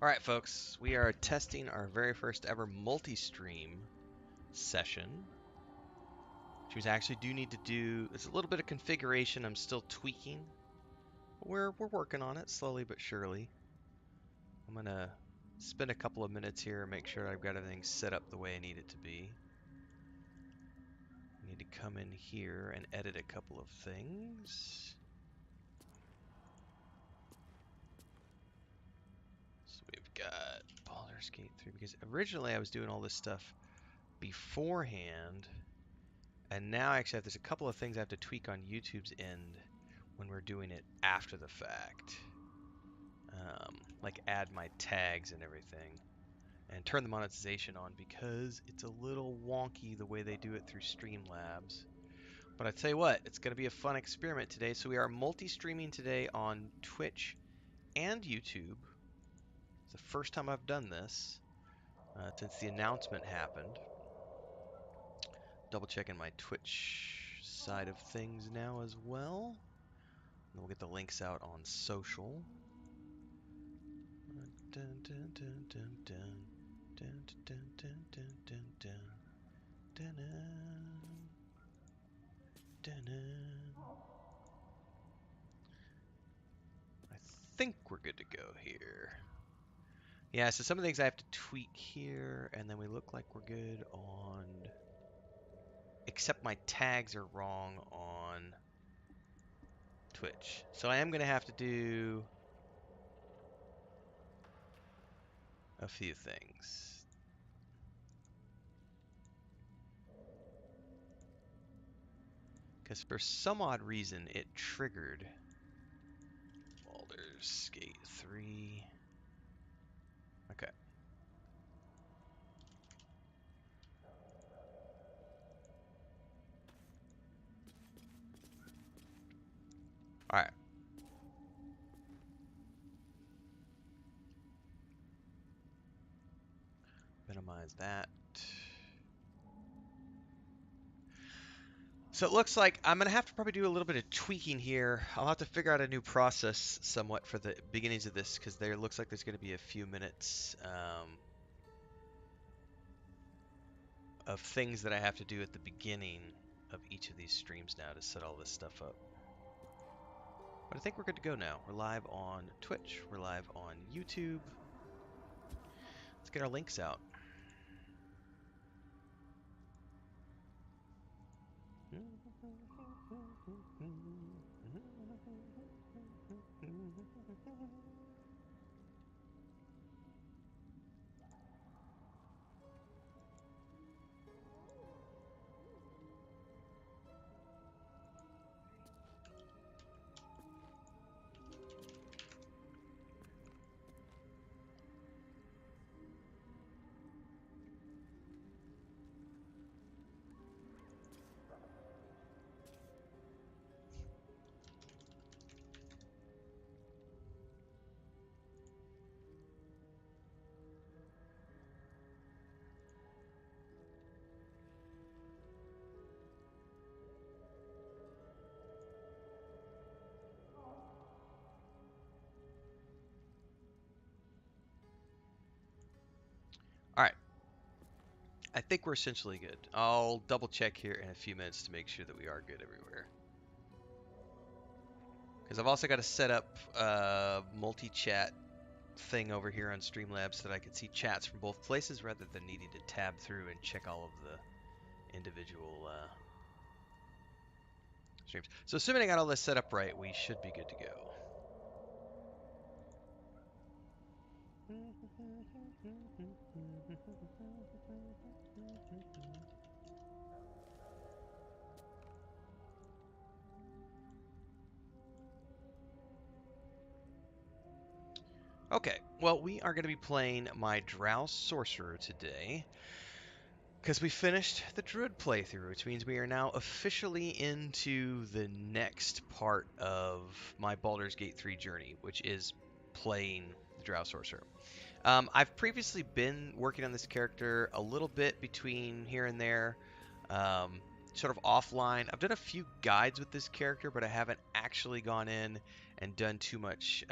Alright folks, we are testing our very first ever multi-stream session. Which means I actually do need to do, it's a little bit of configuration I'm still tweaking. But we're working on it slowly but surely. I'm going to spend a couple of minutes here and make sure I've got everything set up the way I need it to be. I need to come in here and edit a couple of things. So we've got Baldur's Gate 3, because originally I was doing all this stuff beforehand. And now actually there's a couple of things I have to tweak on YouTube's end when we're doing it after the fact. Like add my tags and everything. And turn the monetization on because it's a little wonky the way they do it through Streamlabs. But I tell you what, it's going to be a fun experiment today. So we are multi-streaming today on Twitch and YouTube. It's the first time I've done this since the announcement happened. Double checking my Twitch side of things now as well. And we'll get the links out on social. I think we're good to go here. Yeah, so some of the things I have to tweak here, and then we look like we're good on... Except my tags are wrong on Twitch. So I am going to have to do a few things. Because for some odd reason, it triggered Baldur's Gate 3. Okay. Alright. Minimize that. So it looks like I'm going to have to probably do a little bit of tweaking here. I'll have to figure out a new process somewhat for the beginnings of this, because there looks like there's going to be a few minutes of things that I have to do at the beginning of each of these streams now to set all this stuff up. But I think we're good to go now. We're live on Twitch. We're live on YouTube. Let's get our links out. All right. I think we're essentially good. I'll double check here in a few minutes to make sure that we are good everywhere. Because I've also got to set up a multi-chat thing over here on Streamlabs so that I can see chats from both places rather than needing to tab through and check all of the individual streams. So assuming I got all this set up right, we should be good to go. Okay, well, we are going to be playing my Drow Sorcerer today because we finished the Druid playthrough, which means we are now officially into the next part of my Baldur's Gate 3 journey, which is playing the Drow Sorcerer. I've previously been working on this character a little bit between here and there, sort of offline. I've done a few guides with this character, but I haven't actually gone in and done too much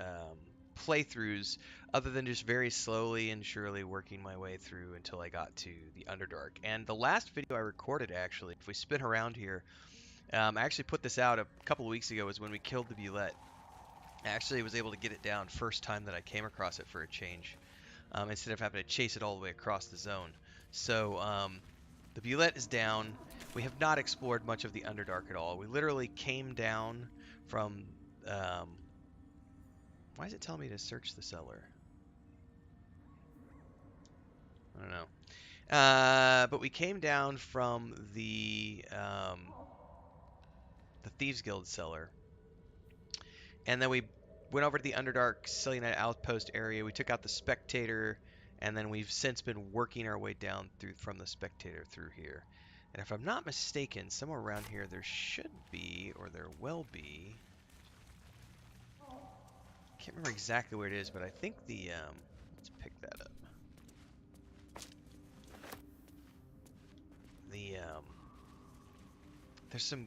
playthroughs other than just very slowly and surely working my way through until I got to the Underdark. And the last video I recorded, actually, if we spin around here, I actually put this out a couple of weeks ago, was when we killed the Bulette. I actually was able to get it down first time that I came across it for a change, instead of having to chase it all the way across the zone. So the Bulette is down. We have not explored much of the Underdark at all. We literally came down from... why is it telling me to search the cellar? I don't know. But we came down from the Thieves Guild cellar, and then we went over to the Underdark Selenite Outpost area. We took out the Spectator, and then we've since been working our way down through from the Spectator through here. And if I'm not mistaken, somewhere around here there should be, or there will be. Can't remember exactly where it is, but I think the let's pick that up. The there's some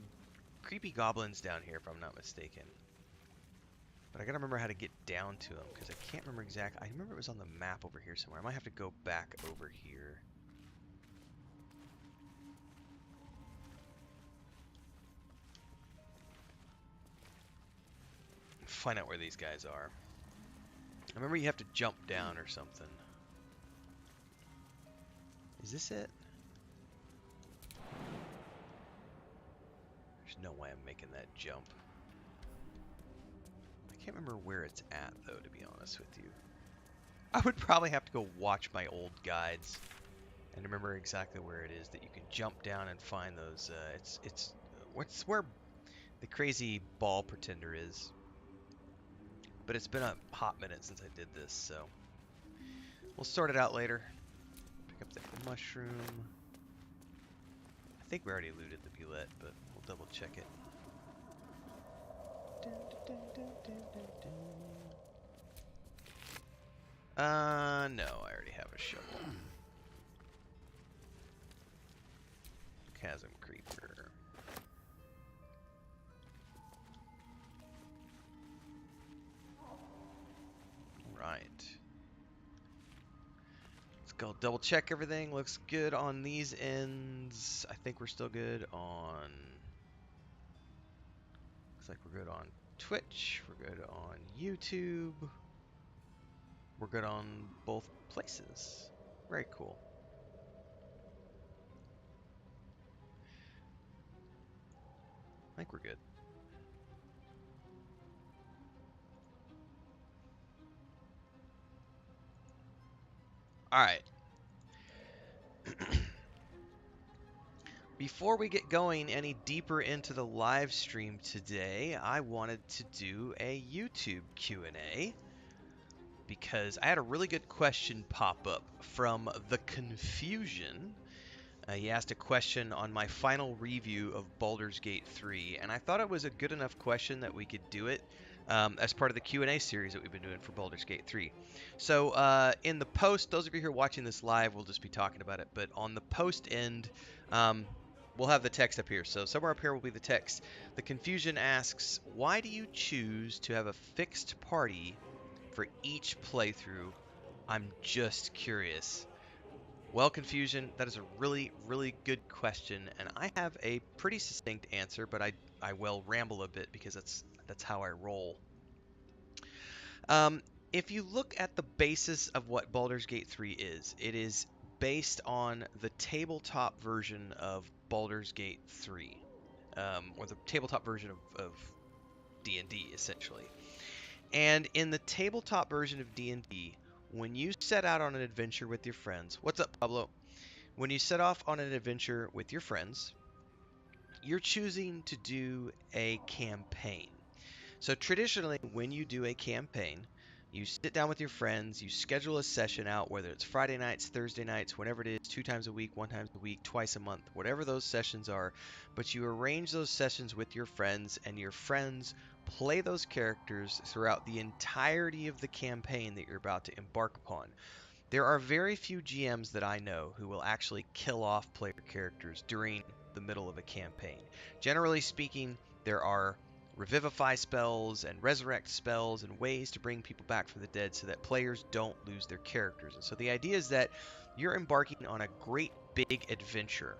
creepy goblins down here, if I'm not mistaken. But I gotta remember how to get down to them, because I can't remember exactly. I remember it was on the map over here somewhere. I might have to go back over here. Find out where these guys are. I remember you have to jump down or something. Is this it? There's no way I'm making that jump. I can't remember where it's at, though, to be honest with you. I would probably have to go watch my old guides and remember exactly where it is that you can jump down and find those. It's where the crazy ball pretender is. But it's been a hot minute since I did this, so we'll sort it out later. Pick up the mushroom. I think we already looted the Bulette, but we'll double check it. No, I already have a shovel. Chasm Creeper. Right. Let's go double check everything. Looks good on these ends. I think we're still good on... Looks like we're good on Twitch. We're good on YouTube. We're good on both places. Very cool. I think we're good. Alright. Before we get going any deeper into the live stream today, I wanted to do a YouTube Q&A because I had a really good question pop up from The Confusion. He asked a question on my final review of Baldur's Gate 3, and I thought it was a good enough question that we could do it as part of the Q&A series that we've been doing for Baldur's Gate 3. So in the post, those of you who are watching this live will just be talking about it, but on the post end, we'll have the text up here. So somewhere up here will be the text. The Confusion asks, why do you choose to have a fixed party for each playthrough? I'm just curious. Well, Confusion, that is a really, really good question, and I have a pretty succinct answer, but I will ramble a bit because that's how I roll. If you look at the basis of what Baldur's Gate 3 is, it is based on the tabletop version of Baldur's Gate 3, or the tabletop version of D&D, essentially. And in the tabletop version of D&D, when you set out on an adventure with your friends... What's up, Pablo? When you set off on an adventure with your friends, you're choosing to do a campaign. So traditionally, when you do a campaign, you sit down with your friends, you schedule a session out, whether it's Friday nights, Thursday nights, whenever it is, 2 times a week, 1 time a week, twice a month, whatever those sessions are, but you arrange those sessions with your friends, and your friends play those characters throughout the entirety of the campaign that you're about to embark upon. There are very few GMs that I know who will actually kill off player characters during the middle of a campaign. Generally speaking, there are revivify spells and resurrect spells and ways to bring people back from the dead so that players don't lose their characters. And so the idea is that you're embarking on a great big adventure.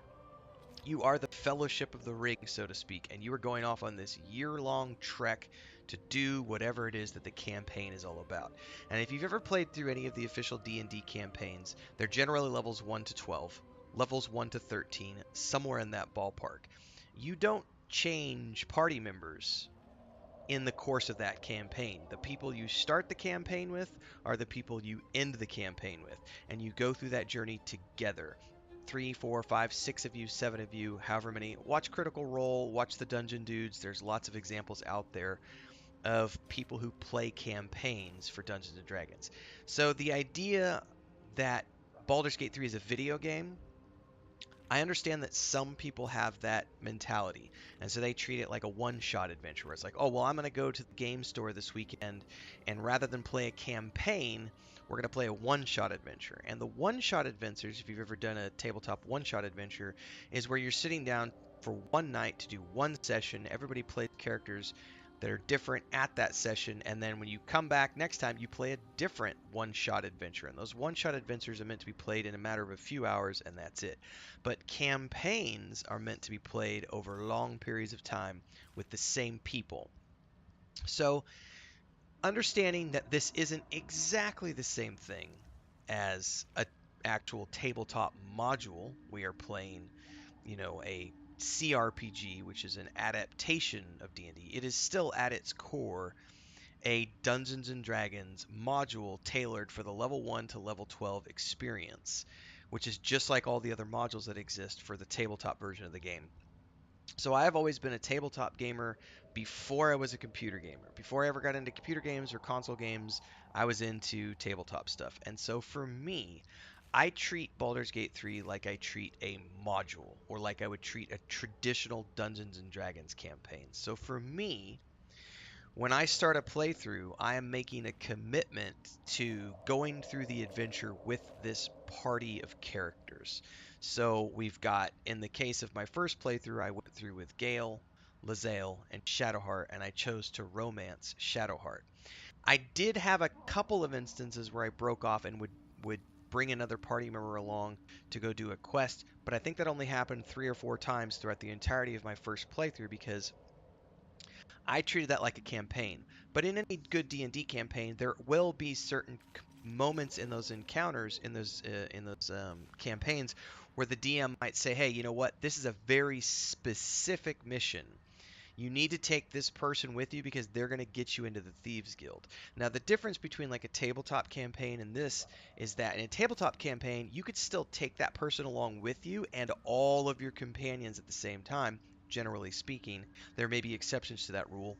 You are the Fellowship of the Ring, so to speak, and you are going off on this year-long trek to do whatever it is that the campaign is all about. And if you've ever played through any of the official D&D campaigns, they're generally levels 1 to 12, levels 1 to 13, somewhere in that ballpark. You don't change party members in the course of that campaign. The people you start the campaign with are the people you end the campaign with, and you go through that journey together. 3, 4, 5, 6 of you, 7 of you, however many. Watch Critical Role, watch the Dungeon Dudes. There's lots of examples out there of people who play campaigns for Dungeons and Dragons. So the idea that Baldur's Gate 3 is a video game, I understand that some people have that mentality, and so they treat it like a one-shot adventure where it's like, oh, well, I'm going to go to the game store this weekend, and rather than play a campaign, we're going to play a one-shot adventure. And the one-shot adventures, if you've ever done a tabletop one-shot adventure, is where you're sitting down for one night to do one session. Everybody plays characters that are different at that session, and then when you come back next time, you play a different one-shot adventure. And those one-shot adventures are meant to be played in a matter of a few hours, and that's it. But campaigns are meant to be played over long periods of time with the same people. So, understanding that this isn't exactly the same thing as a actual tabletop module, we are playing, a CRPG, which is an adaptation of D&D. It is still at its core a Dungeons and Dragons module tailored for the level 1 to level 12 experience, which is just like all the other modules that exist for the tabletop version of the game. So I have always been a tabletop gamer before I was a computer gamer. Before I ever got into computer games or console games, I was into tabletop stuff. And so for me, I treat Baldur's Gate 3 like I treat a module, or like I would treat a traditional Dungeons and Dragons campaign. So for me, when I start a playthrough, I am making a commitment to going through the adventure with this party of characters. So we've got, in the case of my first playthrough, I went through with Gale, Lae'zel, and Shadowheart, and I chose to romance Shadowheart. I did have a couple of instances where I broke off and would bring another party member along to go do a quest, but I think that only happened 3 or 4 times throughout the entirety of my first playthrough because I treated that like a campaign. But in any good D&D campaign, there will be certain moments in those encounters, in those campaigns, where the DM might say, "Hey, you know what? This is a very specific mission. You need to take this person with you because they're going to get you into the Thieves Guild." Now, the difference between like a tabletop campaign and this is that in a tabletop campaign, you could still take that person along with you and all of your companions at the same time, generally speaking. There may be exceptions to that rule,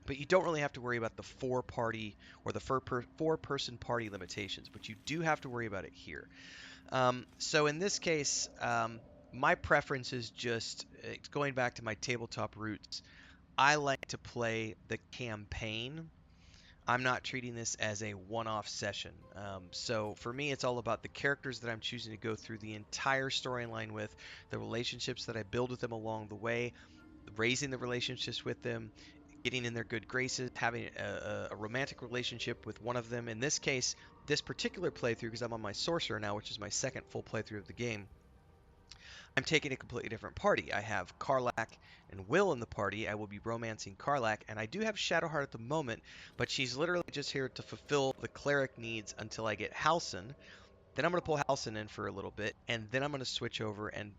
but you don't really have to worry about the four party or the four person party limitations, but you do have to worry about it here. So in this case, my preference is just going back to my tabletop roots. I like to play the campaign. I'm not treating this as a one-off session. So for me, it's all about the characters that I'm choosing to go through the entire storyline with, the relationships that I build with them along the way, raising the relationships with them, getting in their good graces, having a romantic relationship with one of them. In this case, this particular playthrough, because I'm on my Sorcerer now, which is my second full playthrough of the game, I'm taking a completely different party. I have Karlach and Will in the party. I will be romancing Karlach, and I do have Shadowheart at the moment, but she's literally just here to fulfill the cleric needs until I get Halsin. Then I'm going to pull Halsin in for a little bit, and then I'm going to switch over and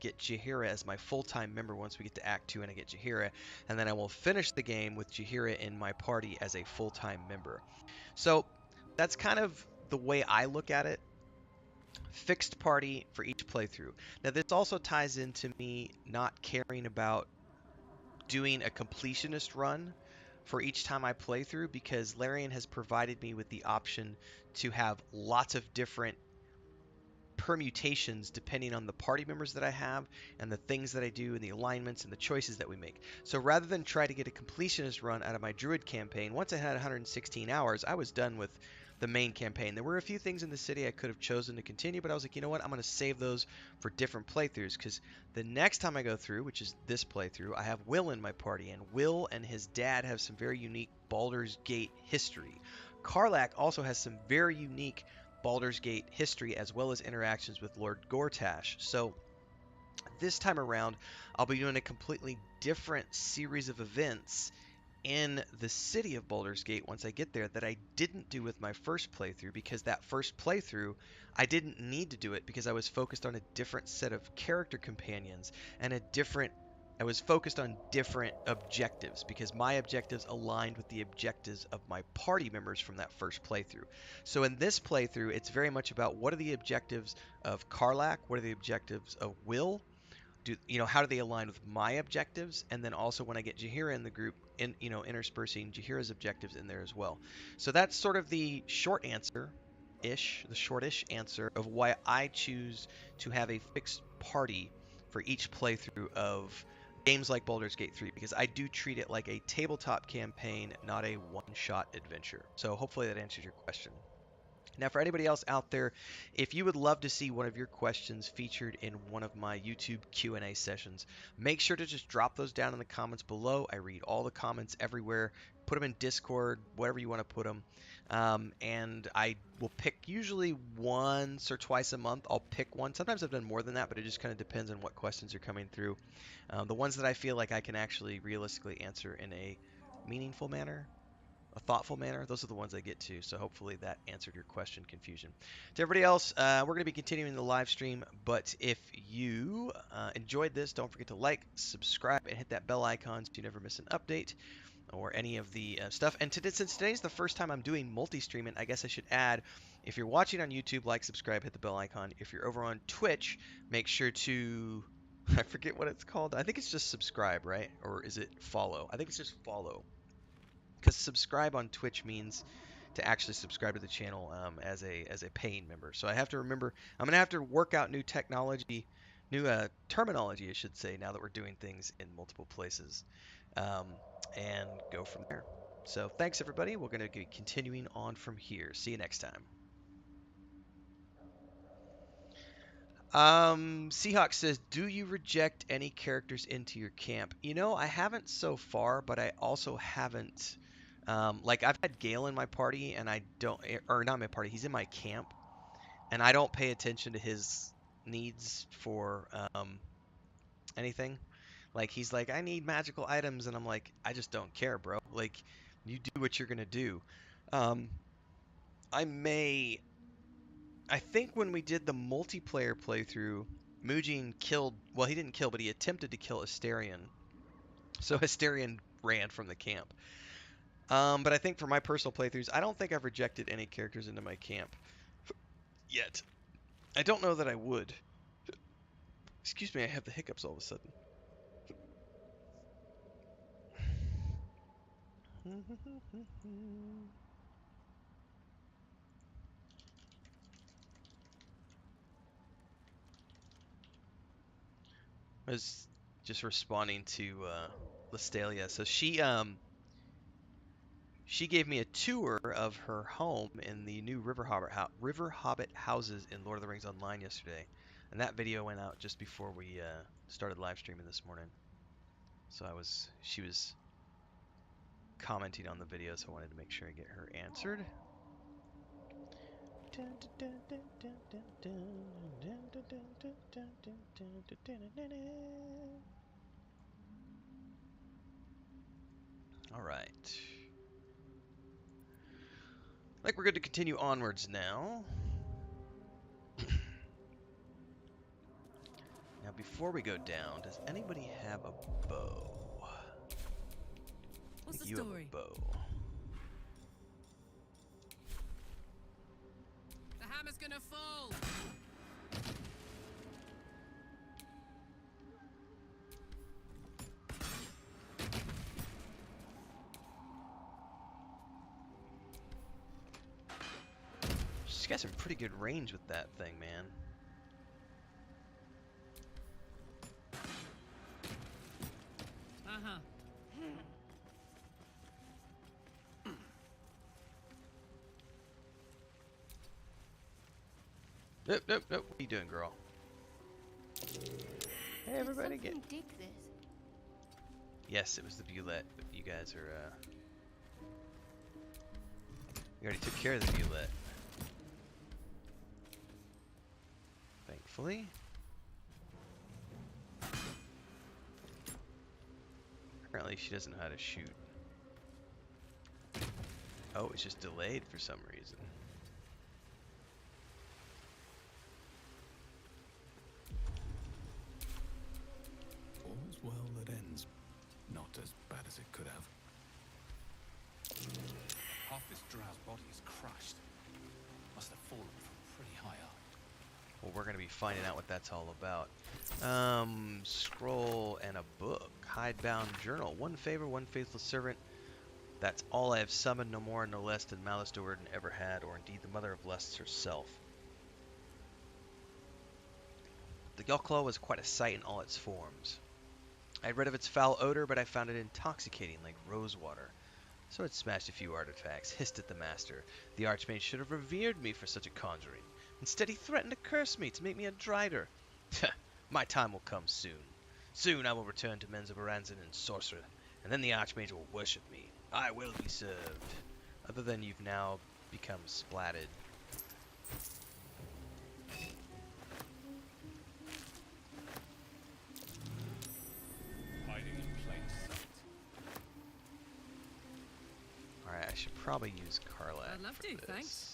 get Jaheira as my full-time member once we get to Act 2 and I get Jaheira, and then I will finish the game with Jaheira in my party as a full-time member. So that's kind of the way I look at it. Fixed party for each playthrough. Now this also ties into me not caring about doing a completionist run for each time I play through, because Larian has provided me with the option to have lots of different permutations depending on the party members that I have and the things that I do and the alignments and the choices that we make. So rather than try to get a completionist run out of my druid campaign, once I had 116 hours, I was done with the main campaign. There were a few things in the city I could have chosen to continue, but I was like, you know what? I'm going to save those for different playthroughs because the next time I go through, which is this playthrough, I have Will in my party, and Will and his dad have some very unique Baldur's Gate history. Karlach also has some very unique Baldur's Gate history as well as interactions with Lord Gortash. So this time around, I'll be doing a completely different series of events in the city of Baldur's Gate once I get there that I didn't do with my first playthrough, because that first playthrough I didn't need to do it because I was focused on a different set of character companions and I was focused on different objectives because my objectives aligned with the objectives of my party members from that first playthrough. So in this playthrough, it's very much about what are the objectives of Karlach, what are the objectives of Will, how do they align with my objectives, and then also when I get Jaheira in the group, interspersing Jaheira's objectives in there as well. So that's sort of the shortish answer of why I choose to have a fixed party for each playthrough of games like Baldur's Gate 3, because I do treat it like a tabletop campaign, not a one-shot adventure. So hopefully that answers your question. Now, for anybody else out there, if you would love to see one of your questions featured in one of my YouTube Q&A sessions, make sure to just drop those down in the comments below. I read all the comments everywhere. Put them in Discord, wherever you want to put them. And I will pick usually once or twice a month. I'll pick one. Sometimes I've done more than that, but it just kind of depends on what questions are coming through. The ones that I feel like I can actually realistically answer in a meaningful manner, a thoughtful manner, those are the ones I get to. So hopefully that answered your question, confusion. To everybody else, we're going to be continuing the live stream, but if you enjoyed this, don't forget to like, subscribe, and hit that bell icon so you never miss an update or any of the stuff. And since today's the first time I'm doing multi-streaming, I guess I should add, if you're watching on YouTube, like, subscribe, hit the bell icon. If you're over on Twitch, make sure to, I forget what it's called. I think it's just subscribe, right? Or is it follow? I think it's just follow. Because subscribe on Twitch means to actually subscribe to the channel as a paying member. So I have to remember, I'm going to have to work out new terminology, I should say, now that we're doing things in multiple places, and go from there. So thanks, everybody. We're going to be continuing on from here. See you next time. Seahawk says, do you reject any characters into your camp? I haven't so far, but I also haven't. Like, I've had Gale in my party, and I don't, or not my party, he's in my camp, and I don't pay attention to his needs for anything. Like, he's like, I need magical items, and I'm like, I just don't care, bro. Like, you do what you're gonna do. Um, I think when we did the multiplayer playthrough, Mujin killed, well, he didn't kill, but he attempted to kill Asterion. So Asterion ran from the camp. But I think for my personal playthroughs, I don't think I've rejected any characters into my camp yet. I don't know that I would. Excuse me, I have the hiccups all of a sudden. I was just responding to Listelia. So she gave me a tour of her home in the new River Hobbit houses in Lord of the Rings Online yesterday, and that video went out just before we started live streaming this morning. So she was commenting on the video, so I wanted to make sure I get her answered. All right. I think we're good to continue onwards now. Now, before we go down, does anybody have a bow? What's the you story? Have a bow. The hammer's gonna fall. She's got some pretty good range with that thing, man. Uh-huh. Nope, nope, nope. What are you doing, girl? Hey, everybody, Did something dig this? Yes, it was the Bulette, but you guys are, you already took care of the Bulette. Thankfully. Apparently she doesn't know how to shoot. Oh, it's just delayed for some reason. All's well that ends. Not as bad as it could have. Half this drow's body is crushed. Must have fallen from pretty high up. Well, we're going to be finding out what that's all about. Scroll and a book. Hidebound journal. One favor, one faithful servant. That's all I have summoned, no more, no less than Malice Do'Urden ever had, or indeed the mother of lusts herself. The Yoclaw was quite a sight in all its forms. I had read of its foul odor, but I found it intoxicating like rosewater. So I smashed a few artifacts, hissed at the master. The Archmage should have revered me for such a conjuring. Instead, he threatened to curse me to make me a drider. My time will come soon. Soon I will return to Menzoberranzan and Sorcerer, and then the Archmage will worship me. I will be served. Other than you've now become splatted. Hiding in plain sight. Alright, I should probably use Karlach I'd love for to, this. thanks.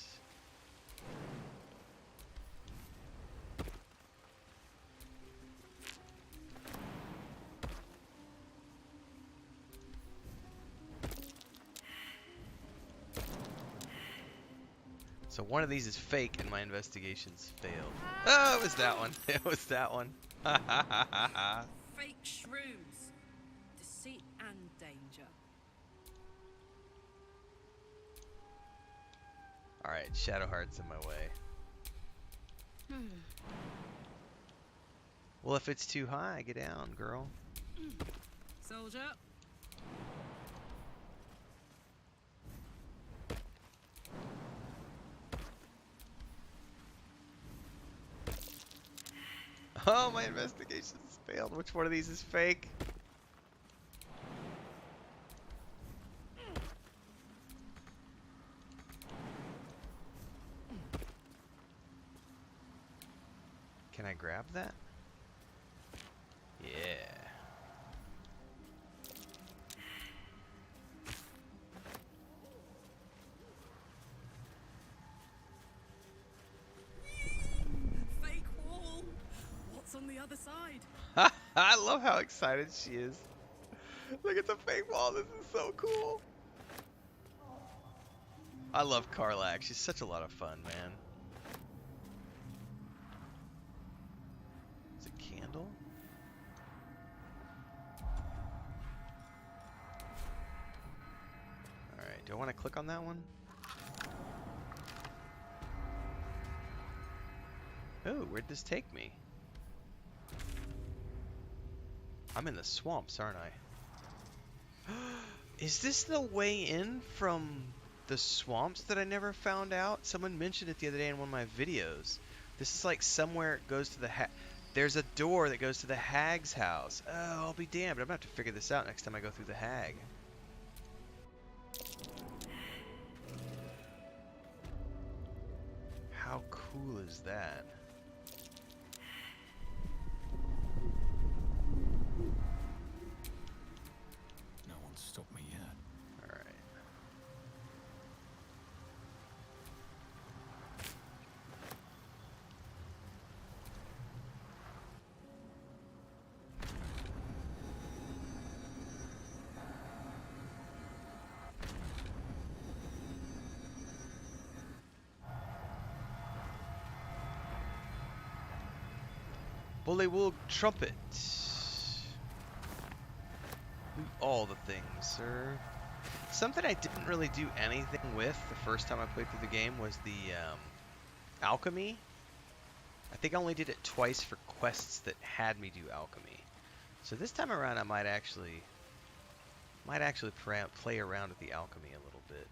So one of these is fake and my investigations failed. Oh, it was that one. It was that one. Fake shrooms. Deceit and danger. Alright, Shadowheart's in my way. Well, if it's too high, get down, girl. Soldier. Oh, my investigations failed. Which one of these is fake? Can I grab that? Yeah. Fake wall. What's on the other side? I love how excited she is. Look at the fake wall. This is so cool. I love Karlach. She's such a lot of fun, man. Is it candle? Alright, do I want to click on that one? Oh, where'd this take me? I'm in the swamps, aren't I? Is this the way in from the swamps that I never found out? Someone mentioned it the other day in one of my videos. This is like somewhere it goes to the there's a door that goes to the hag's house. Oh, I'll be damned. I'm going to have to figure this out next time I go through the hag. How cool is that? No one's stopped me yet. Alright. Bullywug trumpet. Do all the things, sir. Something I didn't really do anything with the first time I played through the game was the alchemy. I think I only did it twice for quests that had me do alchemy. So this time around I might actually play around with the alchemy a little bit.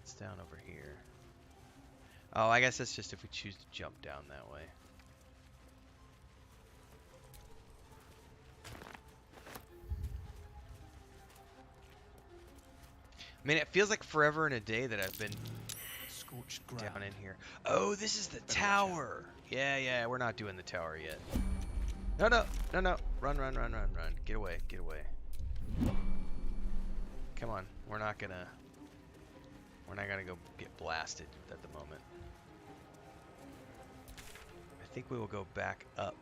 what's down over here? Oh, I guess that's just if we choose to jump down that way. I mean, it feels like forever and a day that I've been Scorched ground. down in here. Oh, this is the tower. Yeah, yeah, we're not doing the tower yet. No, no, no, no. Run, run, run, run, run. Get away, get away. Come on, we're not gonna go get blasted at the moment. I think we will go back up.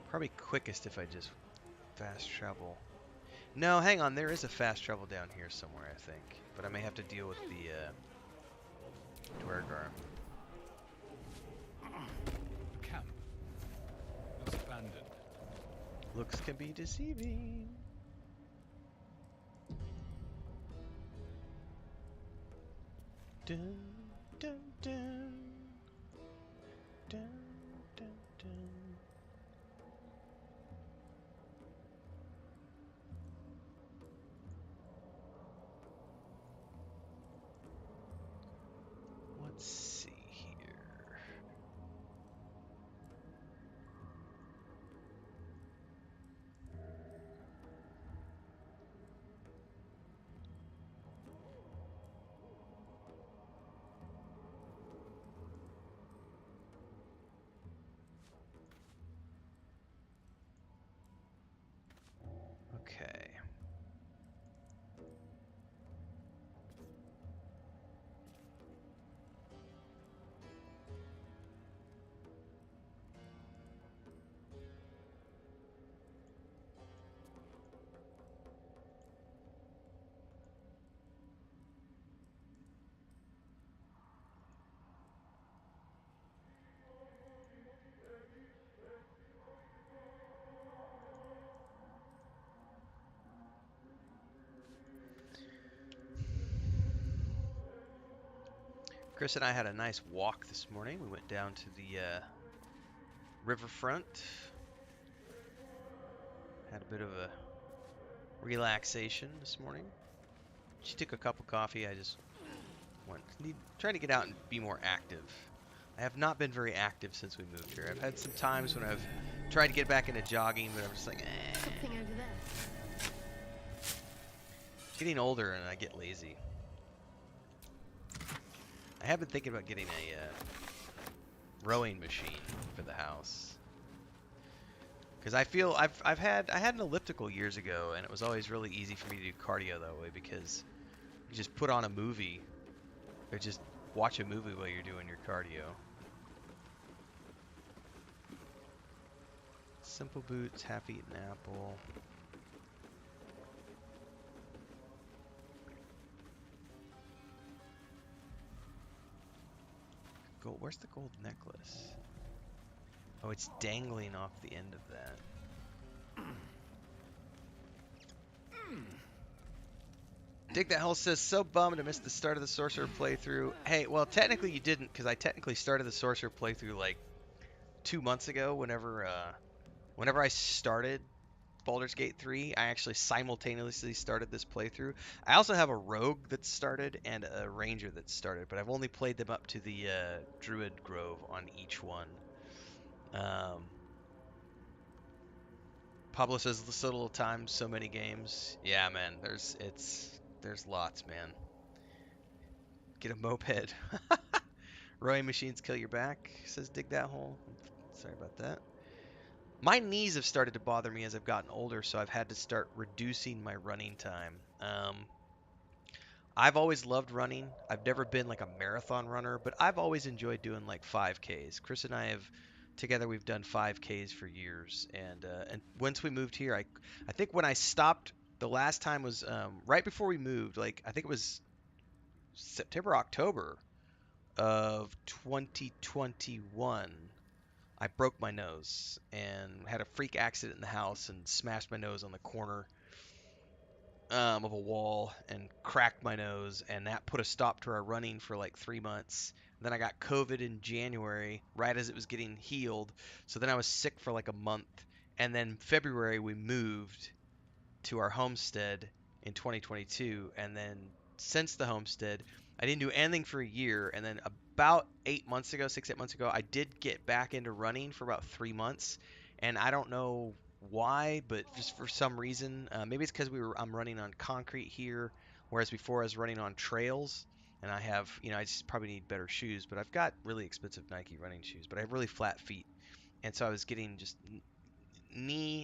Probably quickest if I just fast travel. No, hang on, there is a fast travel down here somewhere, I think. But I may have to deal with the Dwergar. Camp. Looks abandoned. Looks can be deceiving. Dun, dun, dun. Dun, dun, dun. Let's see here. Okay. Chris and I had a nice walk this morning. We went down to the riverfront. Had a bit of a relaxation this morning. She took a cup of coffee. I just trying to get out and be more active. I have not been very active since we moved here. I've had some times when I've tried to get back into jogging, but I'm just like, eh. Something over there. Getting older and I get lazy. I have been thinking about getting a rowing machine for the house. Because I feel I had an elliptical years ago, and it was always really easy for me to do cardio that way because you just put on a movie or just watch a movie while you're doing your cardio. Simple boots, half-eaten apple. Gold. Where's the gold necklace? Oh, it's dangling off the end of that. Dig That Hole says, so bummed I missed the start of the Sorcerer playthrough. Hey, well, technically you didn't, because I technically started the Sorcerer playthrough like 2 months ago. Whenever I started Baldur's Gate 3, I actually simultaneously started this playthrough. I also have a rogue that started and a ranger that started, but I've only played them up to the druid grove on each one. Pablo says so little time, so many games. Yeah, man, there's lots, man. Get a moped. Rowing machines kill your back, says Dig That Hole. Sorry about that. My knees have started to bother me as I've gotten older, so I've had to start reducing my running time. I've always loved running. I've never been like a marathon runner, but I've always enjoyed doing like 5Ks. Chris and I have together we've done 5Ks for years, and once we moved here, I think when I stopped the last time was right before we moved. Like I think it was September, October of 2021. I broke my nose and had a freak accident in the house and smashed my nose on the corner of a wall and cracked my nose, and that put a stop to our running for like 3 months. Then I got COVID in January, right as it was getting healed. So then I was sick for like a month, and then February we moved, to our homestead in 2022, and then since the homestead, I didn't do anything for a year, and then about 8 months ago, 6, 8 months ago, I did get back into running for about 3 months, and I don't know why, but just for some reason, maybe it's because I'm running on concrete here, whereas before I was running on trails, and I have, I just probably need better shoes, but I've got really expensive Nike running shoes, but I have really flat feet, and so I was getting just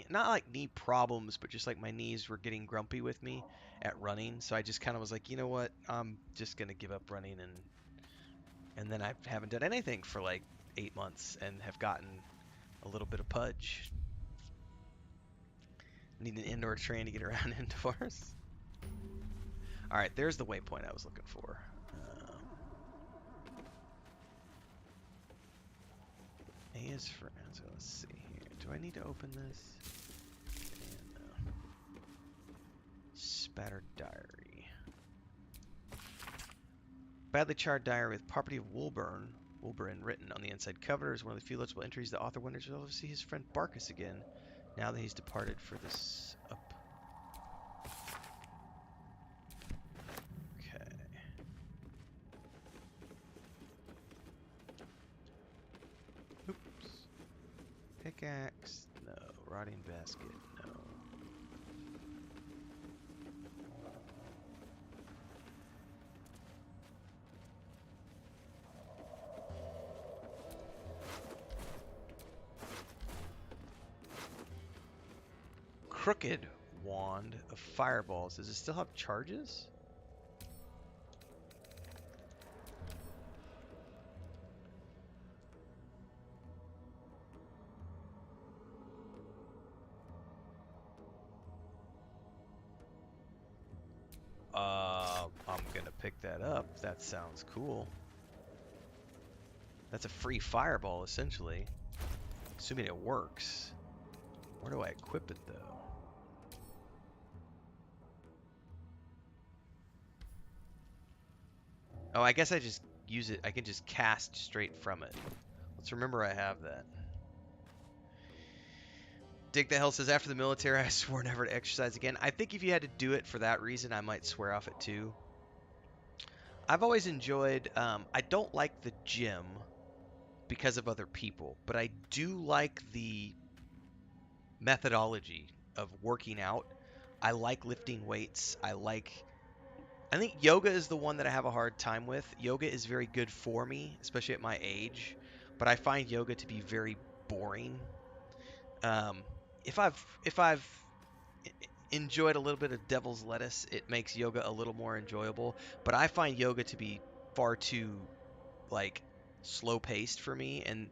not like knee problems, but just like my knees were getting grumpy with me at running. So I just kind of was like, you know what? I'm just gonna give up running, and then I haven't done anything for like 8 months and have gotten a little bit of pudge. Need an indoor train to get around indoors. All right, there's the waypoint I was looking for. A is for. So let's see here. Do I need to open this? Spattered diary. Badly charred diary with property of Woolburn written on the inside cover is one of the few legible entries the author wonders if he'll ever see his friend Barkus again, now that he's departed for this up. Okay. Oops. Pickaxe. No. Rotting basket. No. Crooked wand of fireballs. Does it still have charges? I'm gonna pick that up. That sounds cool. That's a free fireball, essentially. Assuming it works. Where do I equip it, though? Oh, I guess I just use it. I can just cast straight from it. Let's remember I have that. Dick the Hell says, after the military, I swore never to exercise again. I think if you had to do it for that reason, I might swear off it too. I've always enjoyed, I don't like the gym because of other people, but I do like the methodology of working out. I like lifting weights. I think yoga is the one that I have a hard time with. Yoga is very good for me, especially at my age, but I find yoga to be very boring. If I've enjoyed a little bit of devil's lettuce, it makes yoga a little more enjoyable, but I find yoga to be far too like slow paced for me, and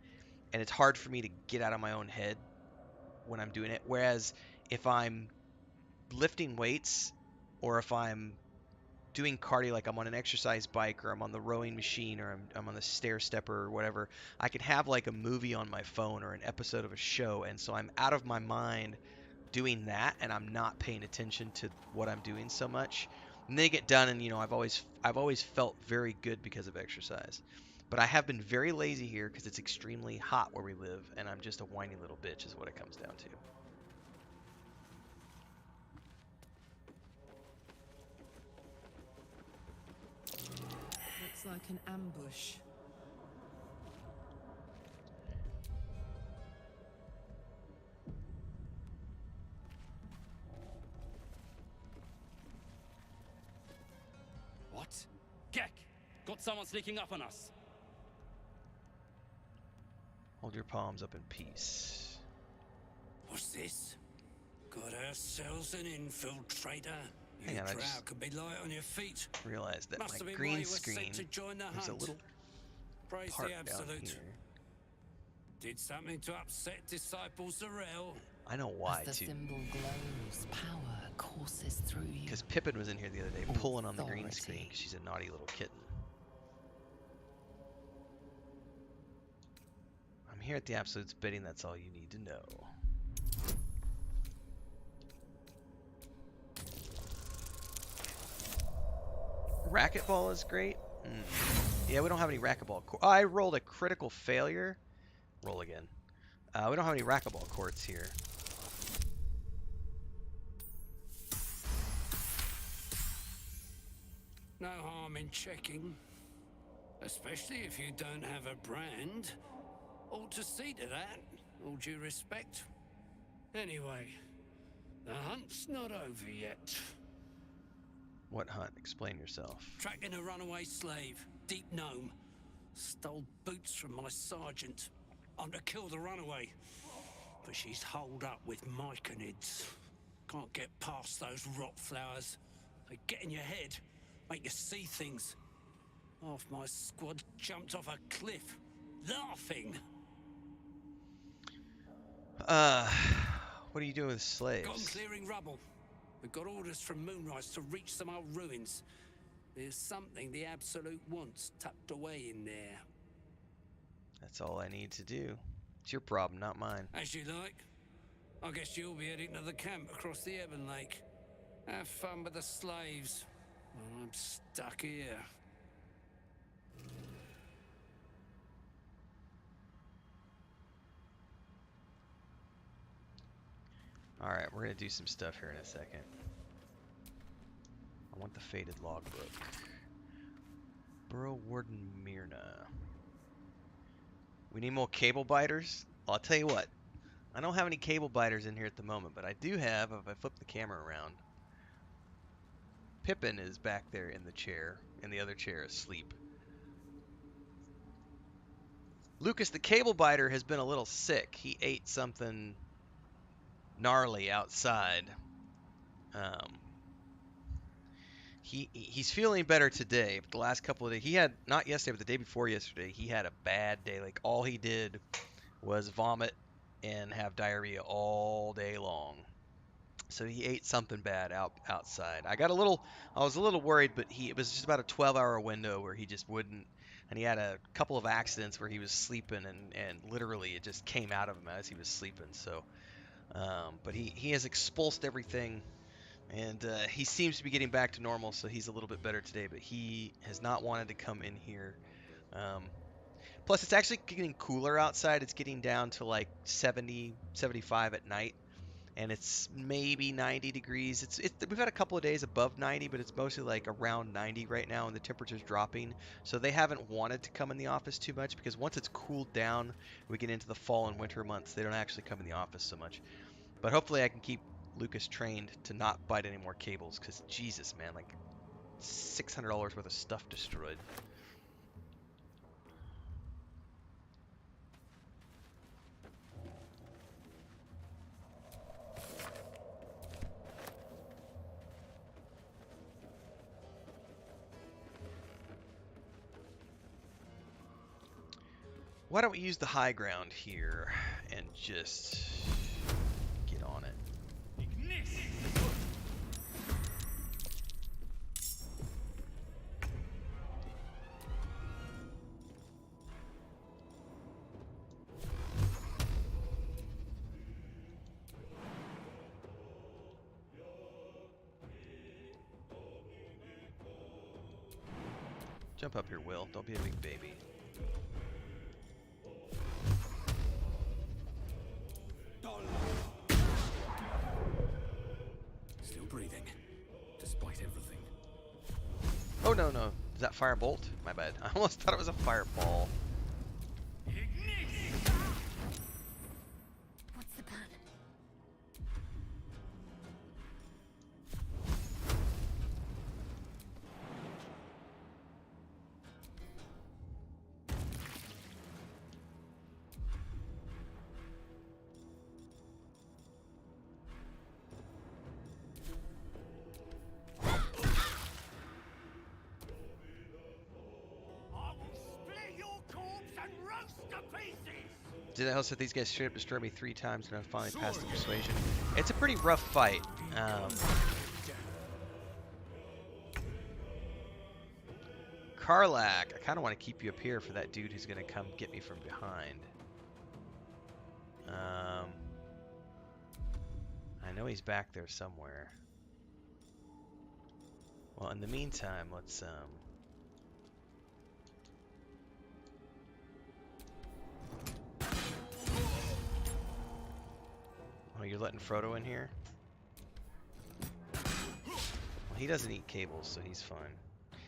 it's hard for me to get out of my own head when I'm doing it. Whereas if I'm lifting weights, or if I'm doing cardio, like I'm on an exercise bike, or I'm on the rowing machine, or I'm on the stair stepper or whatever, I can have like a movie on my phone or an episode of a show, and so I'm out of my mind doing that, and I'm not paying attention to what I'm doing so much. And they get done, and I've always felt very good because of exercise. But I have been very lazy here because it's extremely hot where we live, and I'm just a whiny little bitch is what it comes down to. Looks like an ambush. What? Gek! Got someone sneaking up on us. Hold your palms up in peace. What's this? Got ourselves an infiltrator. Hang You on, I Drow just could be light on your feet. Realized that Must have my been why green you were screen sent to join the is a hunt. little Praise part the down absolute. here. Did something to upset Disciple Sorrel. I know why, As the too. symbol glows, power courses through you. Because Pippin was in here the other day pulling on the green Authority. screen because she's a naughty little kitten. I'm here at the Absolute's bidding, that's all you need to know. Racquetball is great. Yeah, we don't have any racquetball. Oh, I rolled a critical failure. Roll again. We don't have any racquetball courts here. No harm in checking. Especially if you don't have a brand. Ought to see to that, all due respect. Anyway, the hunt's not over yet. What hunt? Explain yourself. Tracking a runaway slave, deep gnome. Stole boots from my sergeant. I'm to kill the runaway. But she's holed up with myconids. Can't get past those rot flowers. They get in your head, make you see things. Half my squad jumped off a cliff, laughing. What are you doing with Got 'em slaves? clearing rubble. We've got orders from Moonrise to reach some old ruins. There's something the Absolute wants tucked away in there. That's all I need to do. It's your problem, not mine. As you like. I guess you'll be heading to the camp across the Ebon Lake. Have fun with the slaves. Well, I'm stuck here. Alright, we're gonna do some stuff here in a second. I want the faded logbook. Burrow Warden Myrna. We need more cable biters? Well, I'll tell you what. I don't have any cable biters in here at the moment, but I do have, if I flip the camera around, Pippin is back there in the chair, in the other chair asleep. Lucas, the cable biter, has been a little sick. He ate something gnarly outside. He's feeling better today, but the last couple of days, he had, not yesterday, but the day before yesterday, he had a bad day. Like, all he did was vomit and have diarrhea all day long. So he ate something bad outside. I was a little worried, but it was just about a 12-hour window where he just wouldn't, and he had a couple of accidents where he was sleeping and literally it just came out of him as he was sleeping. So, but he has expulsed everything, and he seems to be getting back to normal, so he's a little bit better today, but he has not wanted to come in here. Plus, it's actually getting cooler outside. It's getting down to like 70, 75 at night, and it's maybe 90 degrees. We've had a couple of days above 90, but it's mostly like around 90 right now, and the temperature's dropping. So they haven't wanted to come in the office too much, because once it's cooled down, we get into the fall and winter months, they don't actually come in the office so much. But hopefully I can keep Lucas trained to not bite any more cables, because Jesus, man, like $600 worth of stuff destroyed. Why don't we use the high ground here and just get on it? Jump up here, Will. Don't be a big baby. Still breathing, despite everything. Oh, no, no. Is that firebolt? My bad. I almost thought it was a fireball. What's the plan? Did I also these guys straight up destroy me 3 times and I finally passed the persuasion? It's a pretty rough fight. Karlak, I kind of want to keep you up here for that dude who's going to come get me from behind. I know he's back there somewhere. Well, in the meantime, let's Oh, you're letting Frodo in here? Well, he doesn't eat cables, so he's fine.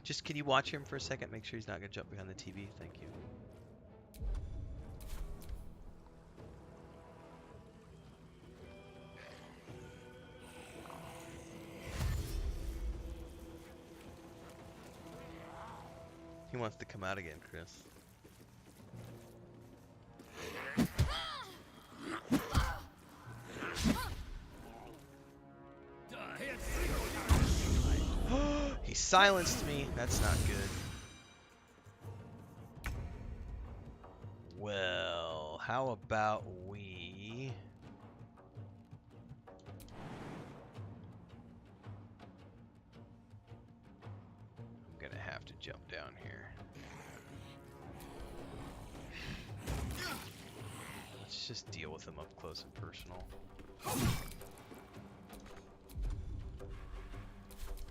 Just can you watch him for a second? Make sure he's not going to jump behind the TV. Thank you. He wants to come out again, Chris. He silenced me. That's not good. Well, how about we... I'm gonna have to jump down here. Let's just deal with him up close and personal.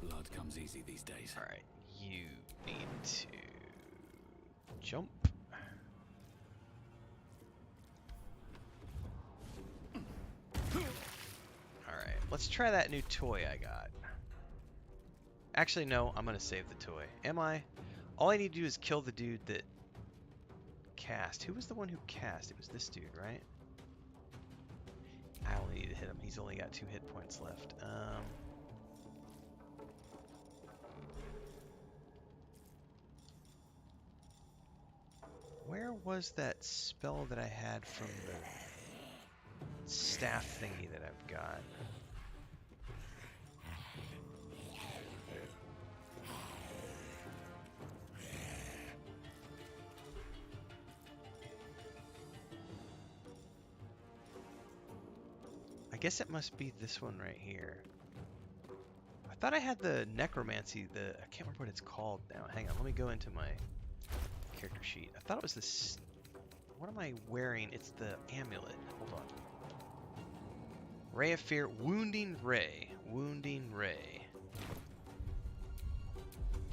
Blood comes easy these days. Alright, you need to jump. Alright, let's try that new toy I got. Actually, no, I'm gonna save the toy. Am I? All I need to do is kill the dude that cast. Who was the one who cast? It was this dude, right? I only need to hit him. He's only got 2 hit points left. Where was that spell that I had from the staff thingy that I've got? I guess it must be this one right here. I thought I had the necromancy, I can't remember what it's called now. Hang on, let me go into my character sheet. I thought it was this. What am I wearing? It's the amulet. Hold on. Ray of Fear, Wounding Ray. Wounding Ray.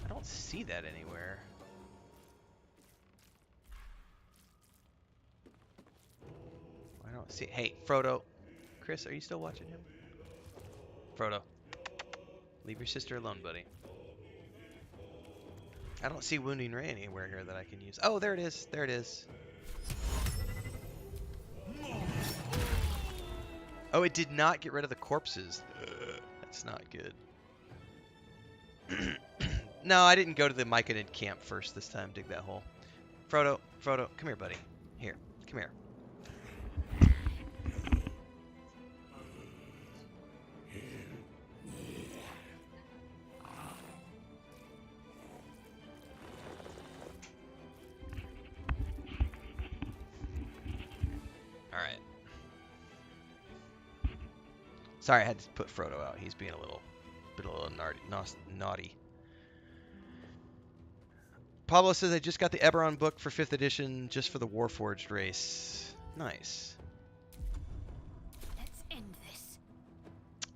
I don't see that anywhere. I don't see. Hey, Frodo. Chris, are you still watching him? Frodo. Leave your sister alone, buddy. I don't see Wounding Ray anywhere here that I can use. Oh, there it is. There it is. Oh, it did not get rid of the corpses. That's not good. No, I didn't go to the Myconid camp first this time. Dig that hole. Frodo, come here, buddy. Here, come here. Alright. Sorry, I had to put Frodo out. He's being a little naughty. Pablo says, I just got the Eberron book for 5th edition just for the Warforged race. Nice. Let's end this.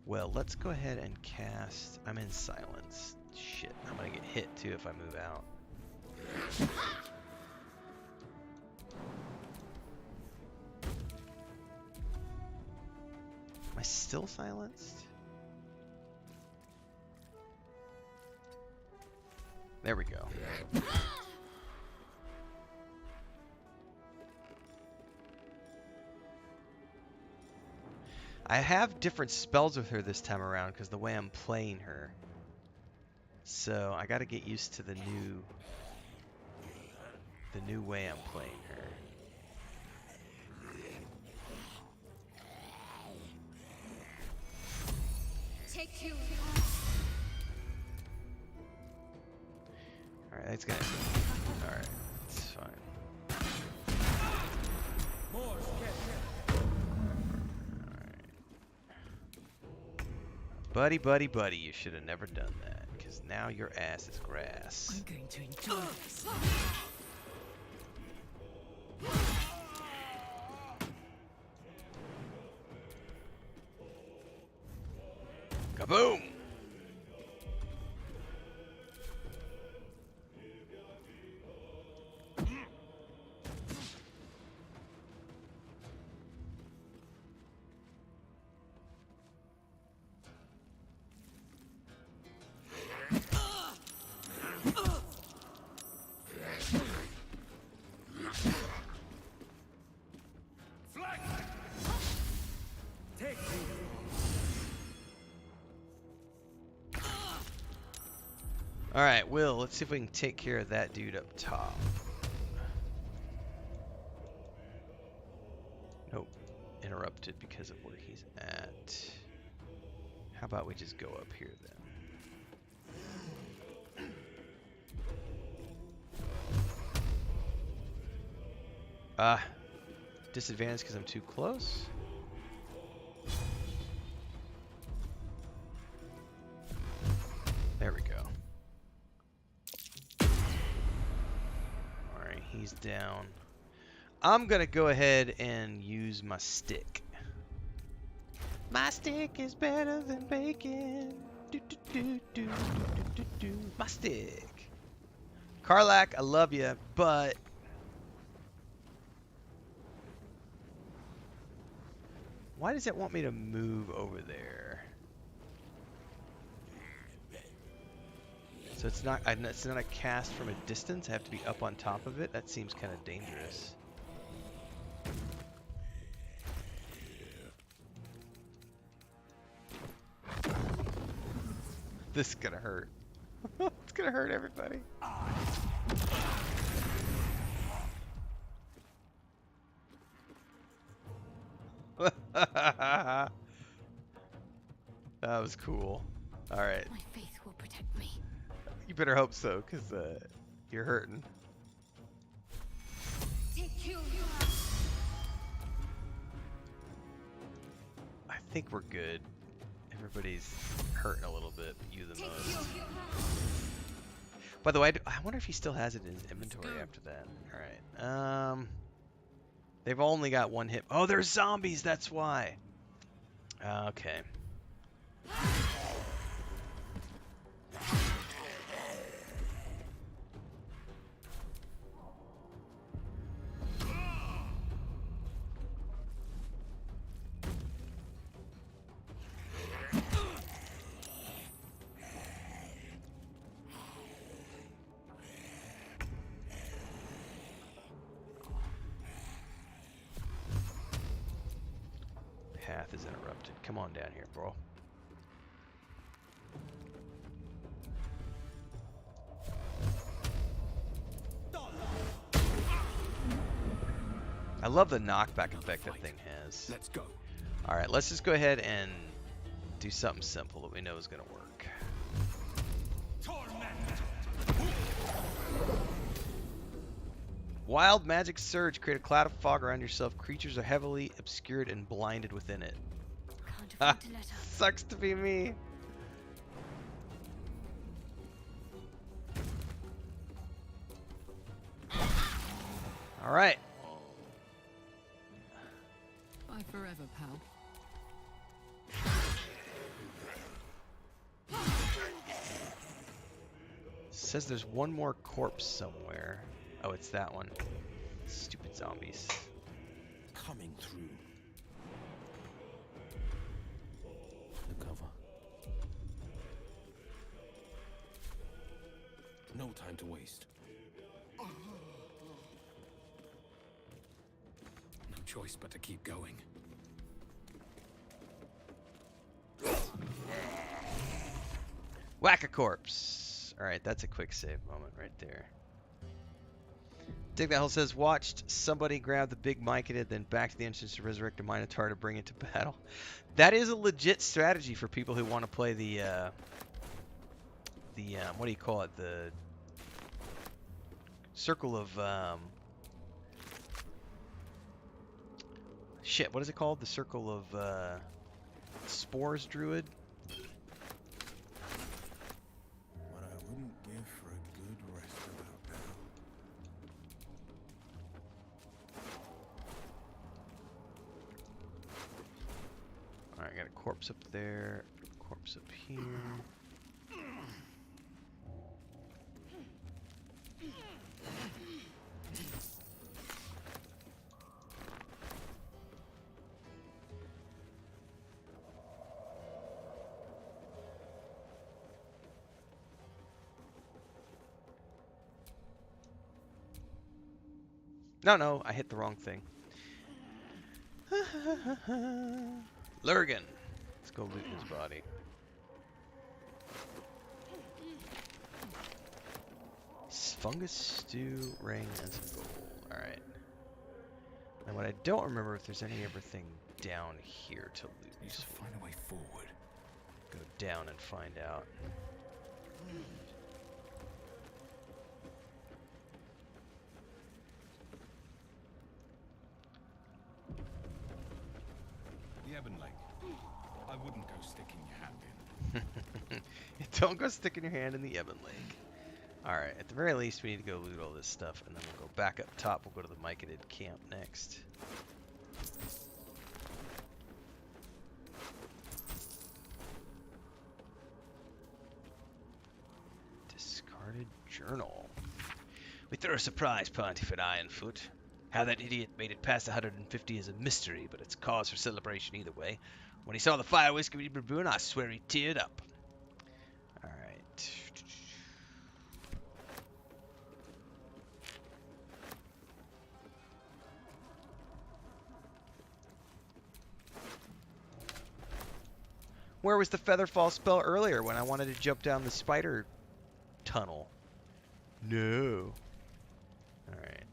Well, let's go ahead and cast... I'm in silence. Shit, I'm gonna get hit too if I move out. Am I still silenced? There we go. I have different spells with her this time around because the way I'm playing her. So I got to get used to the new way I'm playing her. Take 2. Alright, that's gonna... Alright, it's fine. Alright. Buddy, you should have never done that, because now your ass is grass. I'm going to enjoy this. Kaboom! Alright, Will, let's see if we can take care of that dude up top. Nope. Interrupted because of where he's at. How about we just go up here then? Disadvantage because I'm too close? There we go. Alright, he's down. I'm gonna go ahead and use my stick. My stick is better than bacon. Do, do, do, do, do, do, do. My stick. Karlak, I love you, but why does it want me to move over there? So it's not a cast from a distance. I have to be up on top of it. That seems kind of dangerous. This is gonna hurt. It's gonna hurt everybody. That was cool. All right. My faith will protect me. You better hope so, because you're hurting. I think we're good. Everybody's hurting a little bit, but you the most. By the way, I wonder if he still has it in his inventory after that. Alright. They've only got one hit. Oh, there's zombies, that's why. Okay. Path is interrupted. Come on down here, bro. I love the knockback effect that thing has. Let's go. Alright, let's just go ahead and do something simple that we know is going to work. Wild magic surge. Create a cloud of fog around yourself. Creatures are heavily obscured and blinded within it. Can't afford to let up. Sucks to be me. Alright. Bye forever, pal. Says there's one more corpse somewhere. Oh, it's that one. Stupid zombies. Coming through. The cover. No time to waste. No choice but to keep going. Whack a corpse. Alright, that's a quick save moment right there. Dig That Hole says, watched somebody grab the big Myconid, then back to the entrance to resurrect a Minotaur to bring it to battle. That is a legit strategy for people who want to play the what do you call it? The circle of, shit, what is it called? The circle of, spores druid? What I wouldn't give for a good rest about now. Alright, I got a corpse up there, corpse up here. No, I hit the wrong thing. Lurgan. Let's go loot his body. Fungus stew, ring, and some gold. Alright. And what I don't remember if there's any everything down here to loot. Need to find a way forward. Go down and find out. The Ebon Lake. I wouldn't go sticking your hand in. Don't go sticking your hand in the Ebon Lake. Alright, at the very least we need to go loot all this stuff, and then we'll go back up top. We'll go to the Myconid camp next. Discarded journal. We threw a surprise party for Ironfoot. How that idiot made it past 150 is a mystery, but it's cause for celebration either way. When he saw the fire whiskey we'd been brewing, I swear he teared up. Alright. Where was the Featherfall spell earlier when I wanted to jump down the spider tunnel? No. Alright.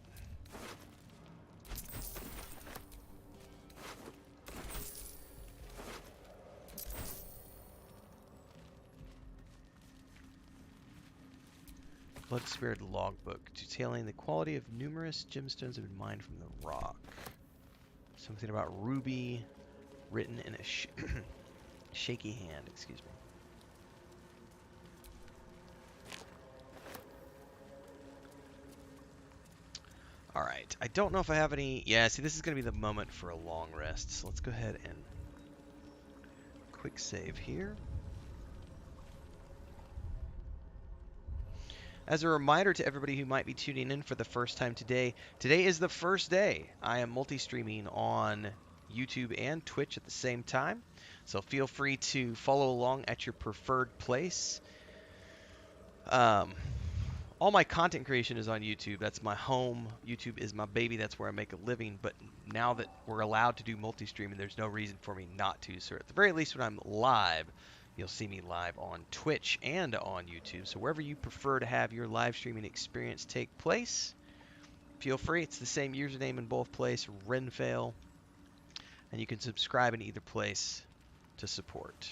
Blood-Spirit logbook, detailing the quality of numerous gemstones have been mined from the rock. Something about ruby written in a shaky hand, excuse me. Alright, I don't know if I have any... Yeah, see, this is going to be the moment for a long rest, so let's go ahead and quick save here. As a reminder to everybody who might be tuning in for the first time today, today is the first day I am multi-streaming on YouTube and Twitch at the same time. So feel free to follow along at your preferred place. All my content creation is on YouTube. That's my home. YouTube is my baby. That's where I make a living. But now that we're allowed to do multi-streaming, there's no reason for me not to. So at the very least, when I'm live, you'll see me live on Twitch and on YouTube. So wherever you prefer to have your live streaming experience take place, feel free. It's the same username in both places, Renfail. And you can subscribe in either place to support.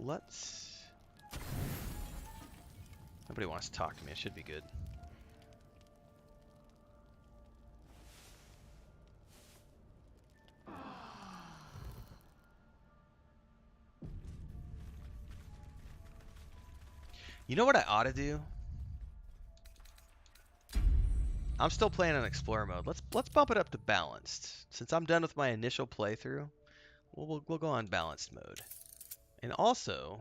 Let's... Nobody wants to talk to me. It should be good. You know what I ought to do? I'm still playing on Explorer mode. Let's bump it up to balanced. Since I'm done with my initial playthrough, we'll go on balanced mode. And also,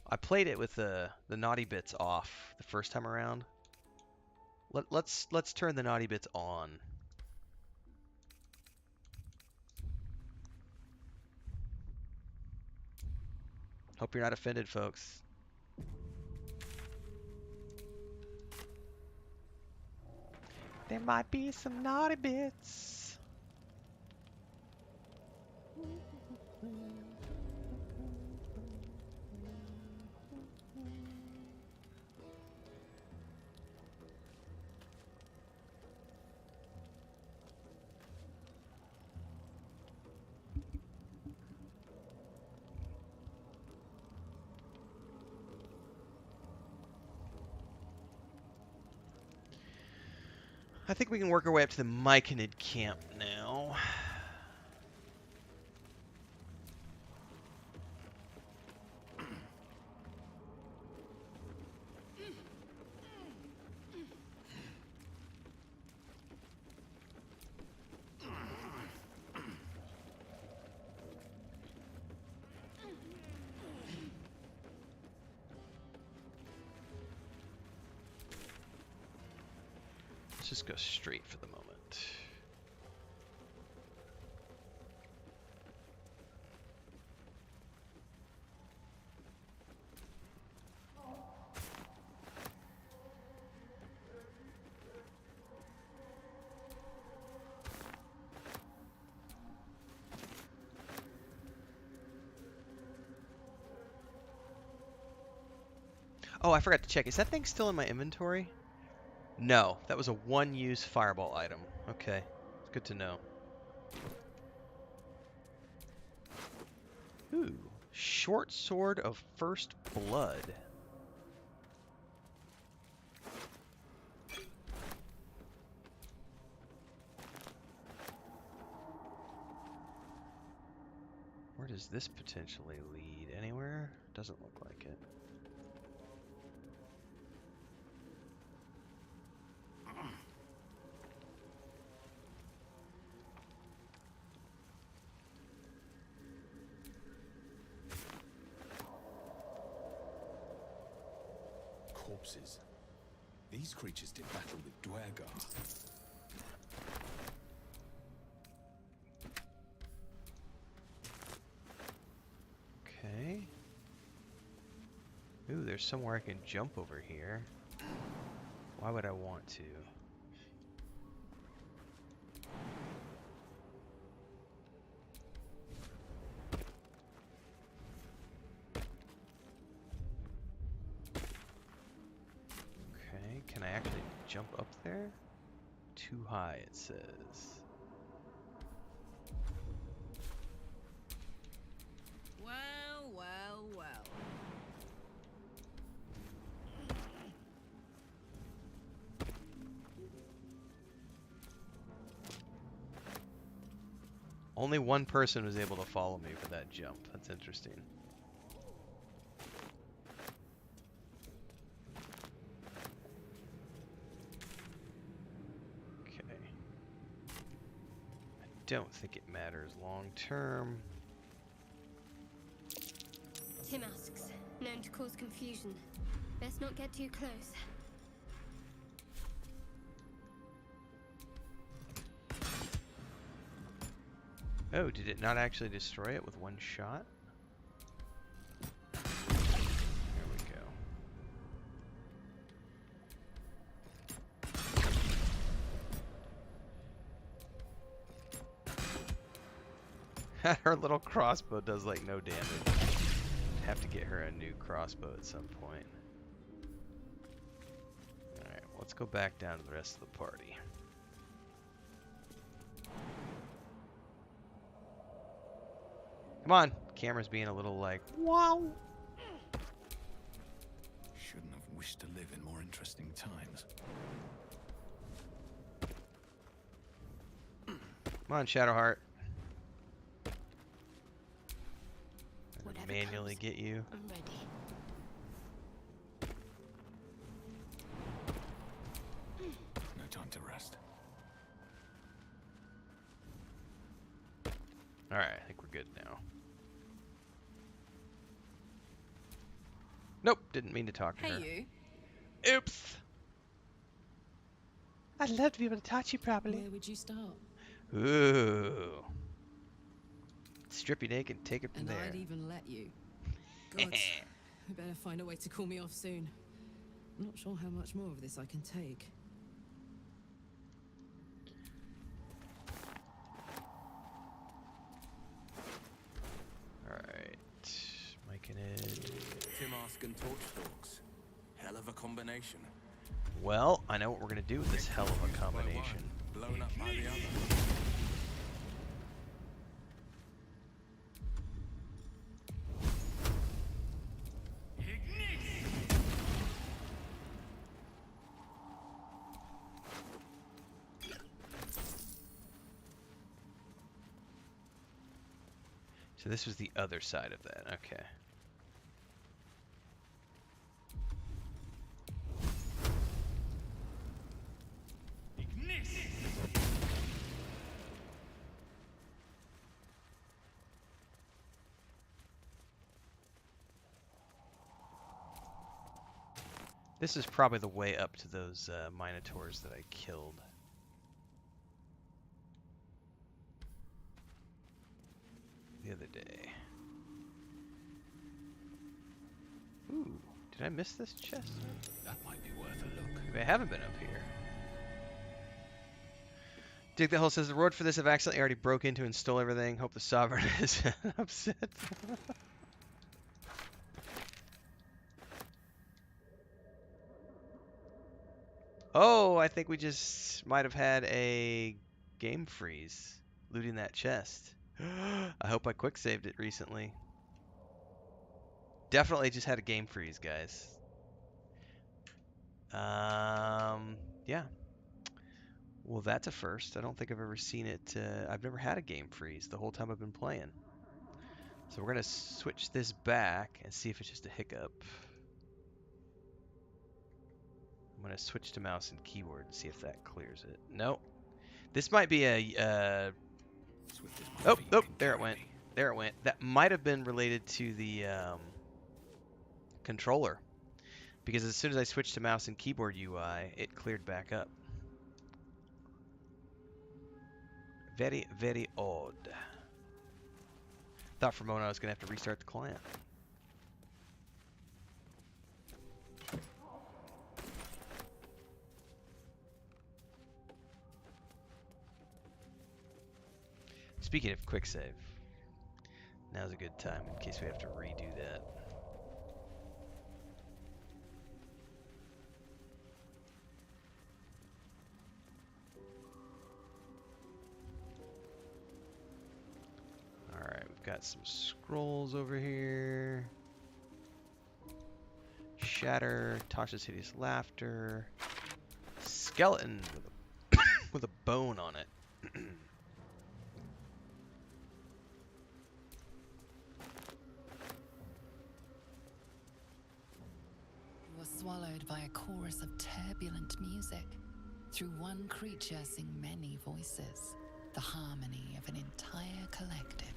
I played it with the naughty bits off the first time around. Let's turn the naughty bits on. Hope you're not offended, folks. There might be some naughty bits. I think we can work our way up to the Myconid camp now. Let's just go straight for the moment. Oh, I forgot to check. Is that thing still in my inventory? No, that was a one-use fireball item. Okay, it's good to know. Ooh, short sword of first blood. Where does this potentially lead? Anywhere? Doesn't look like it. Corpses. These creatures did battle with Dwergar. Okay. Ooh, there's somewhere I can jump over here. Why would I want to? Okay, can I actually jump up there? Too high, it says. Well, well, well. Only one person was able to follow me for that jump. That's interesting. Okay. I don't think it matters long term. Tim asks, known to cause confusion. Best not get too close. Oh, did it not actually destroy it with one shot? There we go. Her little crossbow does like no damage. Have to get her a new crossbow at some point. Alright, let's go back down to the rest of the party. Come on, camera's being a little like, wow. Shouldn't have wished to live in more interesting times. Come on, Shadowheart. Whatever Manually comes, get you. I'm ready. No time to rest. Alright, I think we're good now. Nope, didn't mean to talk to her. Hey, you. Oops. I'd love to be able to touch you properly. Where would you start? Ooh. Strip you naked and take it from And there. I'd even let you. God, we better find a way to cool me off soon. I'm not sure how much more of this I can take. Alright. Mike and Ed. Tim asking torchstalks. Hell of a combination. Well, I know what we're going to do with this hell of a combination. Blown up by the other. So this was the other side of that. Okay. This is probably the way up to those minotaurs that I killed. The other day. Ooh, did I miss this chest? That might be worth a look. Maybe I haven't been up here. Dig the Hole says the road for this have accidentally already broke into and stole everything. Hope the sovereign is upset. Oh, I think we just might have had a game freeze looting that chest. I hope I quick saved it recently. Definitely just had a game freeze, guys. Yeah. Well, that's a first. I don't think I've ever seen it. I've never had a game freeze the whole time I've been playing. So we're going to switch this back and see if it's just a hiccup. I'm going to switch to mouse and keyboard and see if that clears it. Nope. This might be a... Oh, there it went. There it went. That might have been related to the controller. Because as soon as I switched to mouse and keyboard UI, it cleared back up. Very, very odd. Thought for a moment I was going to have to restart the client. Speaking of quick save, now's a good time in case we have to redo that. Alright, we've got some scrolls over here. Shatter, Tasha's Hideous Laughter. Skeleton with a, with a bone on it. You were swallowed by a chorus of turbulent music. Through one creature sing many voices, the harmony of an entire collective.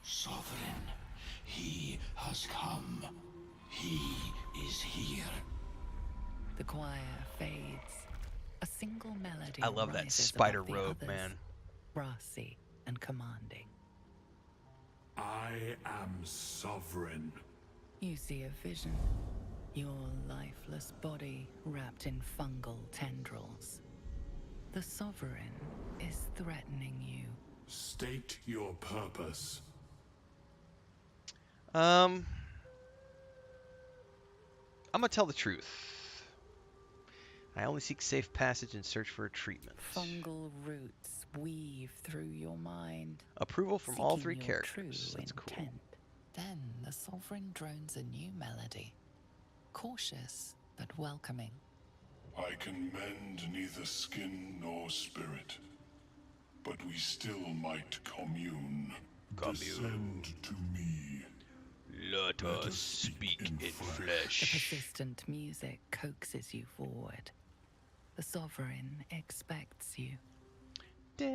Sovereign, he has come. He is here. The choir fades. A single melody I love that rises spider above the robe, others, man. brassy and commanding. I am sovereign. You see a vision. Your lifeless body wrapped in fungal tendrils. The Sovereign is threatening you. State your purpose. I'm gonna tell the truth. I only seek safe passage and search for a treatment. Fungal roots weave through your mind. Approval from all three seeking your characters. true That's cool. intent. Then the Sovereign drones a new melody. Cautious, but welcoming. I can mend neither skin nor spirit, but we still might commune. Descend to me. Let us speak in The flesh. persistent music coaxes you forward. The Sovereign expects you. The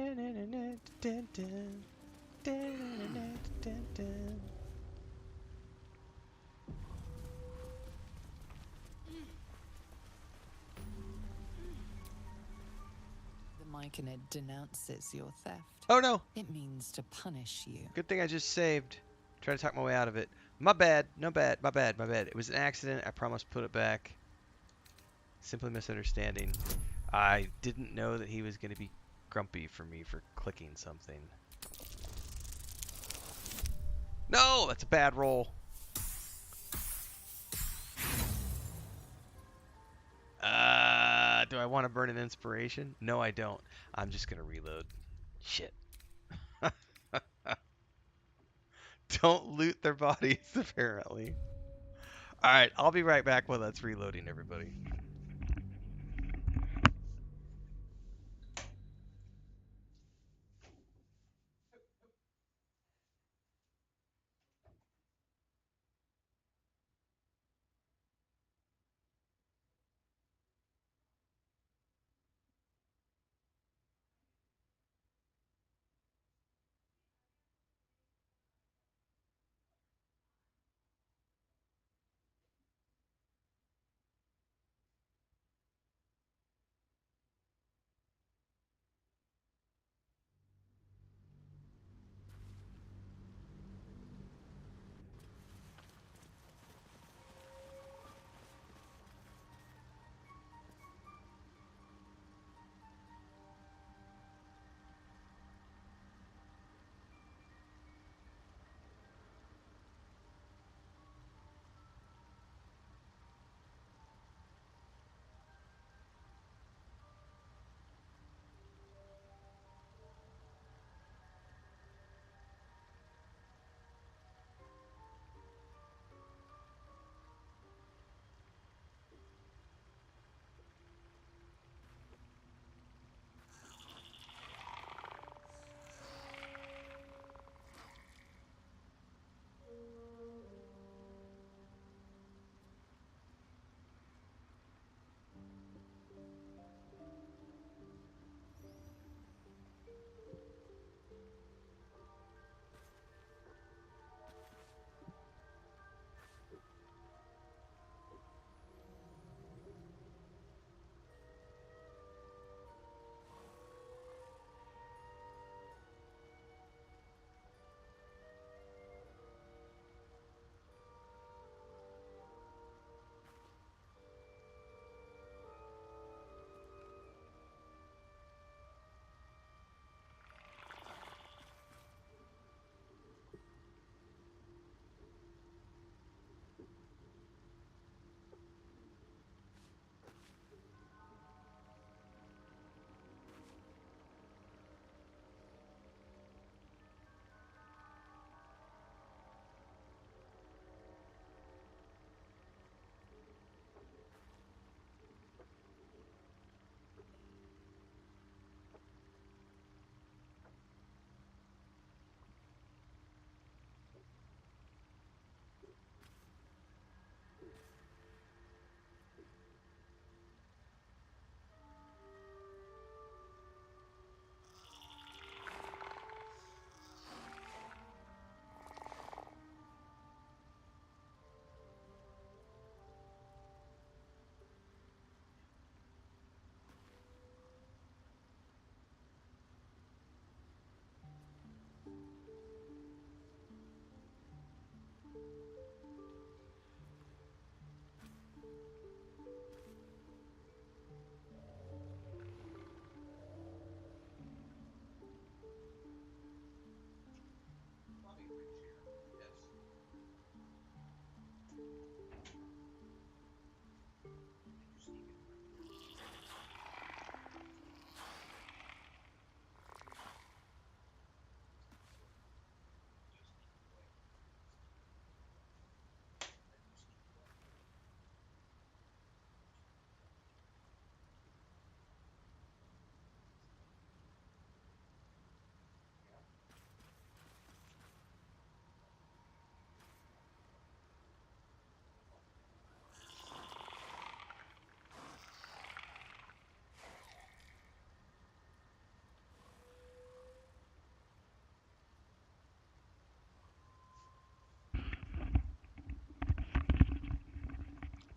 Myconid denounces your theft. Oh no! It means to punish you. Good thing I just saved. Try to talk my way out of it. My bad. No bad. My bad. My bad. It was an accident. I promise put it back. Simply misunderstanding. I didn't know that he was going to be grumpy for me for clicking something. No! That's a bad roll. Do I want to burn an inspiration? No, I don't. I'm just going to reload. Shit. Don't loot their bodies, apparently. Alright, I'll be right back while that's reloading, everybody.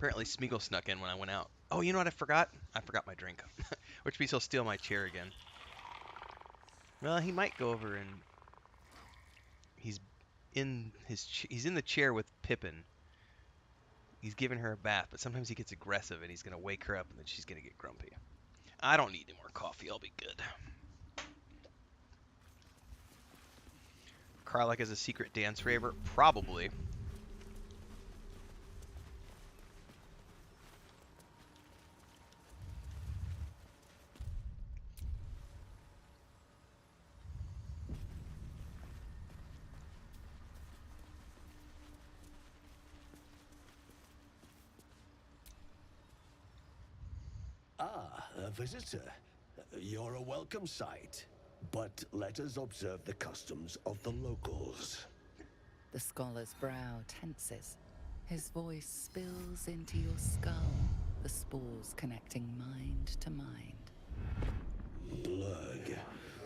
Apparently Smeagol snuck in when I went out. Oh, you know what I forgot? I forgot my drink. Which means he'll steal my chair again. Well, he might go over and... He's in the chair with Pippin. He's giving her a bath, but sometimes he gets aggressive and he's going to wake her up and then she's going to get grumpy. I don't need any more coffee. I'll be good. Karlach is a secret dance raver? Probably. Ah, a visitor. You're a welcome sight. But let us observe the customs of the locals. The scholar's brow tenses. His voice spills into your skull, the spores connecting mind to mind. Blurg,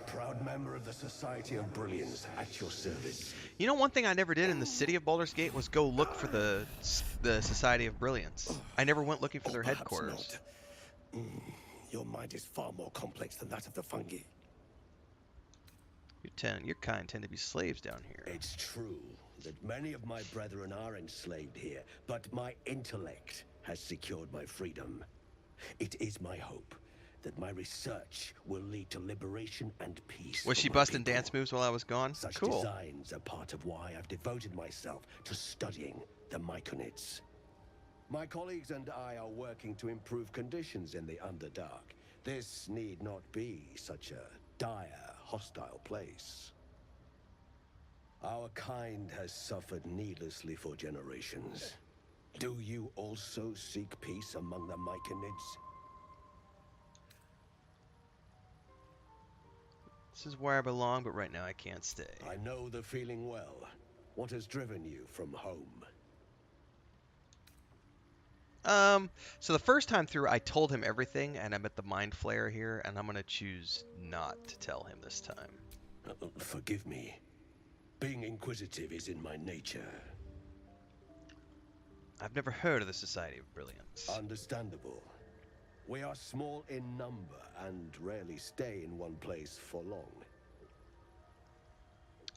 proud member of the Society of Brilliance, at your service. You know, one thing I never did in the city of Baldur's Gate was go look for the Society of Brilliance. I never went looking for their headquarters. Your mind is far more complex than that of the fungi. Your kind tend to be slaves down here. It's true that many of my brethren are enslaved here, but my intellect has secured my freedom. It is my hope that my research will lead to liberation and peace. Was she busting dance moves while I was gone? Such Cool. designs are part of why I've devoted myself to studying the myconids. My colleagues and I are working to improve conditions in the Underdark. This need not be such a dire, hostile place. Our kind has suffered needlessly for generations. Do you also seek peace among the myconids? This is where I belong, but right now I can't stay. I know the feeling well. What has driven you from home? So the first time through, I told him everything, and I met the Mind Flayer here, and I'm gonna choose not to tell him this time. Forgive me. Being inquisitive is in my nature. I've never heard of the Society of Brilliance. Understandable. We are small in number and rarely stay in one place for long.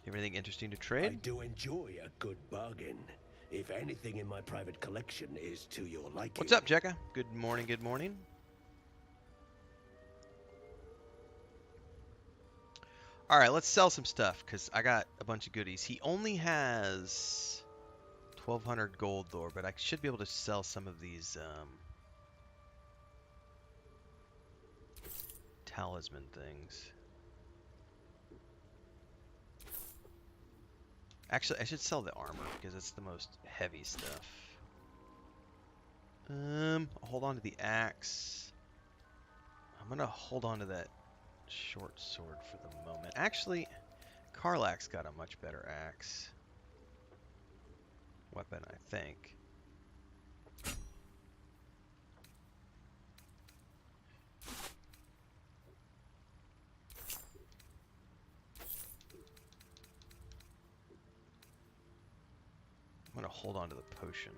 You have anything interesting to I trade? do enjoy a good bargain. If anything in my private collection is to your liking. What's up, Jekka? Good morning, good morning. Alright, let's sell some stuff, because I got a bunch of goodies. He only has 1,200 gold, though, but I should be able to sell some of these talisman things. Actually, I should sell the armor, because it's the most heavy stuff. I'll hold on to the axe. I'm gonna hold on to that short sword for the moment. Actually, Karlach's got a much better axe. Weapon, I think. I'm gonna hold on to the potion.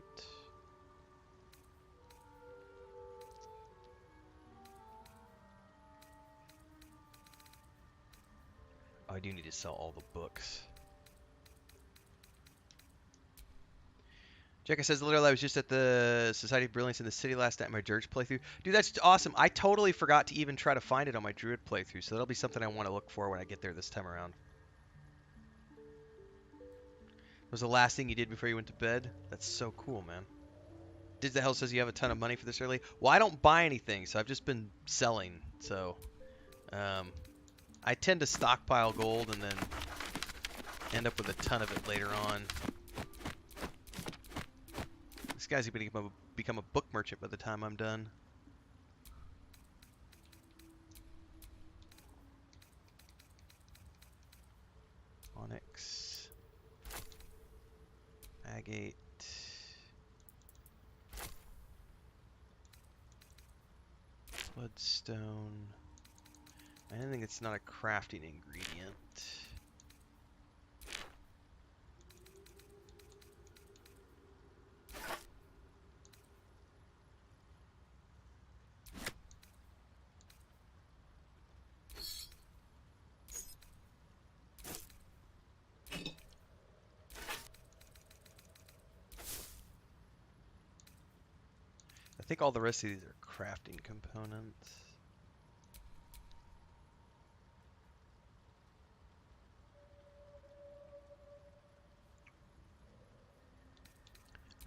Oh, I do need to sell all the books. Jekka says, literally, I was just at the Society of Brilliance in the city last night in my Dirge playthrough. Dude, that's awesome. I totally forgot to even try to find it on my Druid playthrough, so that'll be something I want to look for when I get there this time around. Was the last thing you did before you went to bed? That's so cool, man. Did the Hell says you have a ton of money for this early. Well, I don't buy anything, so I've just been selling. So, I tend to stockpile gold and then end up with a ton of it later on. This guy's going to become a book merchant by the time I'm done. Onyx. Agate. Bloodstone. Anything that's not a crafting ingredient. I think all the rest of these are crafting components.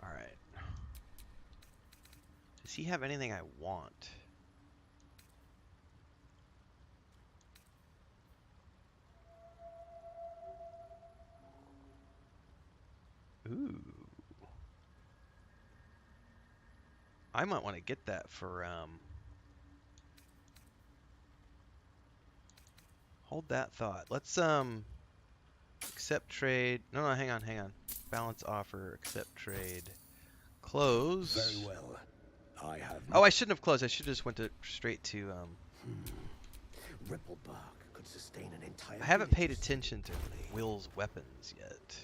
All right. Does he have anything I want? Ooh. I might want to get that for, hold that thought. Let's, accept trade. No, hang on. Balance offer, accept trade. Close. Very well. I have... Oh, I shouldn't have closed. I should have just went straight to, Ripple bark could sustain an entire... I haven't paid village. attention to Will's weapons yet.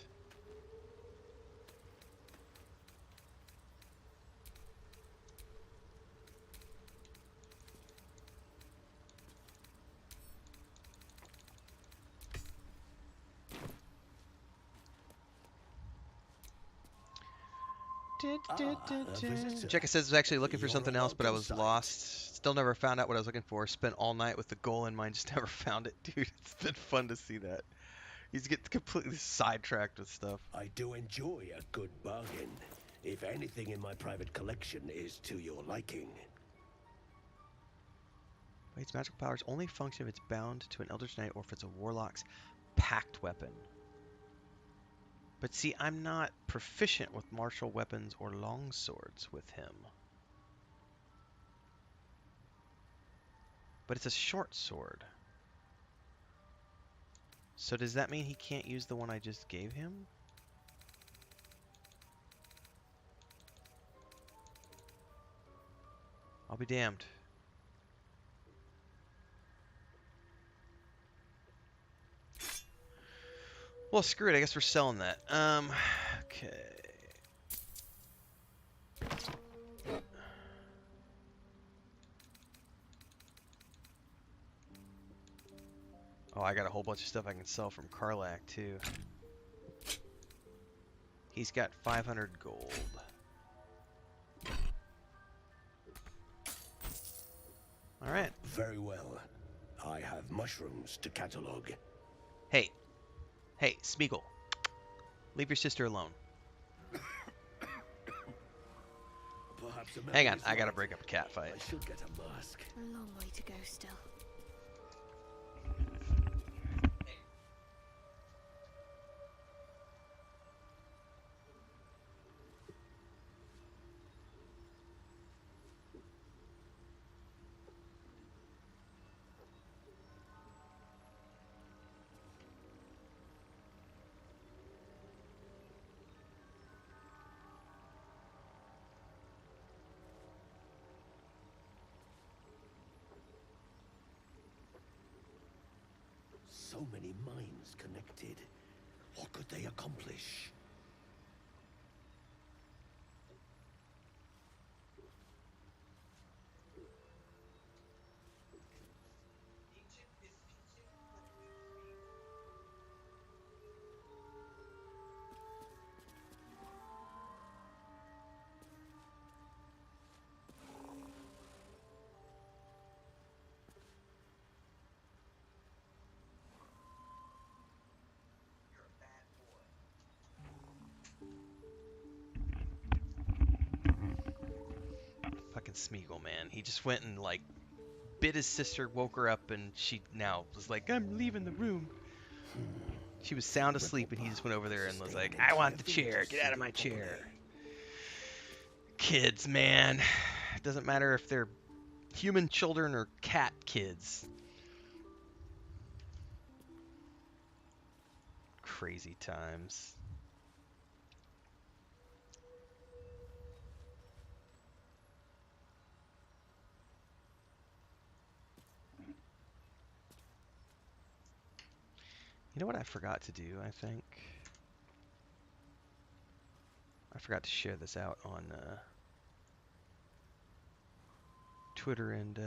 Jekka says I was actually looking for something else, but I was lost. Still never found out what I was looking for. Spent all night with the goal in mind, just never found it. Dude, it's been fun to see that. He's getting completely sidetracked with stuff. I do enjoy a good bargain. If anything in my private collection is to your liking. Wait, its magical powers only function if it's bound to an Eldritch Knight or if it's a Warlock's packed weapon. But see, I'm not proficient with martial weapons or long swords with him. But it's a short sword. So does that mean he can't use the one I just gave him? I'll be damned. Well, screw it. I guess we're selling that. Okay. Oh, I got a whole bunch of stuff I can sell from Karlach, too. He's got 500 gold. All right. Very well. I have mushrooms to catalog. Hey. Hey, Smeagol. Leave your sister alone. Hang on, I gotta break up a cat fight. I should get a mask. A long way to go still. So many minds connected. What could they accomplish? Fucking Smeagol, man. He just went and, like, bit his sister, woke her up, and she now was like, I'm leaving the room. She was sound asleep, and he just went over there and was like, I want the chair. Get out of my chair. Kids, man. It doesn't matter if they're human children or cat kids. Crazy times. You know what I forgot to do, I think? I forgot to share this out on Twitter and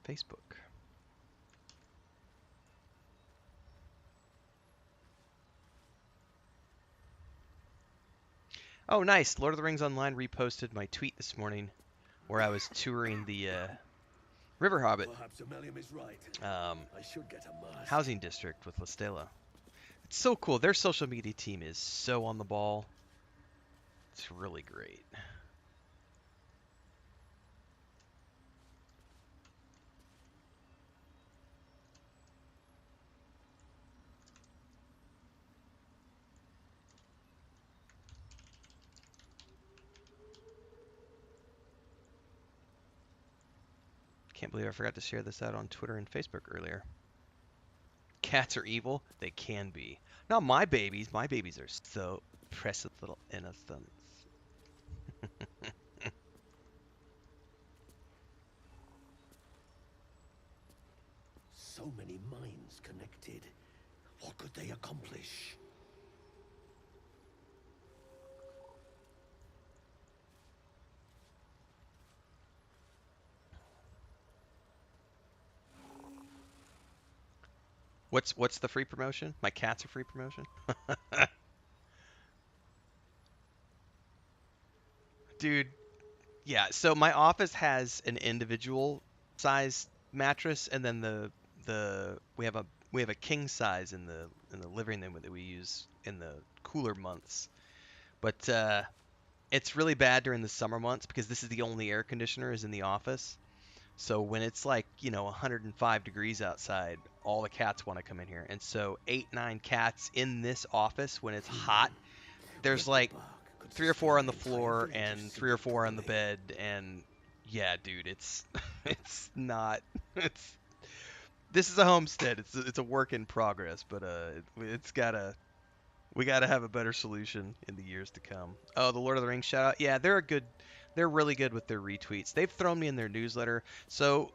Facebook. Oh, nice. Lord of the Rings Online reposted my tweet this morning where I was touring the River Hobbit Perhaps Ammonium is right. um, I should get a mask. housing district with Listela. It's so cool. Their social media team is so on the ball. It's really great. Can't believe I forgot to share this out on Twitter and Facebook earlier. Cats are evil? They can be. Not my babies. My babies are so precious little innocents. So many minds connected. What could they accomplish? What's the free promotion? My cats are free promotion? Dude, yeah, so my office has an individual size mattress and then the we have a king size in the living room that we use in the cooler months. But it's really bad during the summer months because this is the only air conditioner is in the office. So when it's like, 105 degrees outside, all the cats want to come in here. And so 8, 9 cats in this office when it's hot, there's like 3 or 4 on the floor and 3 or 4 on the bed. And yeah, dude, it's it's not it's this is a homestead. It's a work in progress, but we gotta have a better solution in the years to come. Oh, the Lord of the Rings shout out. Yeah, they're really good with their retweets. They've thrown me in their newsletter. So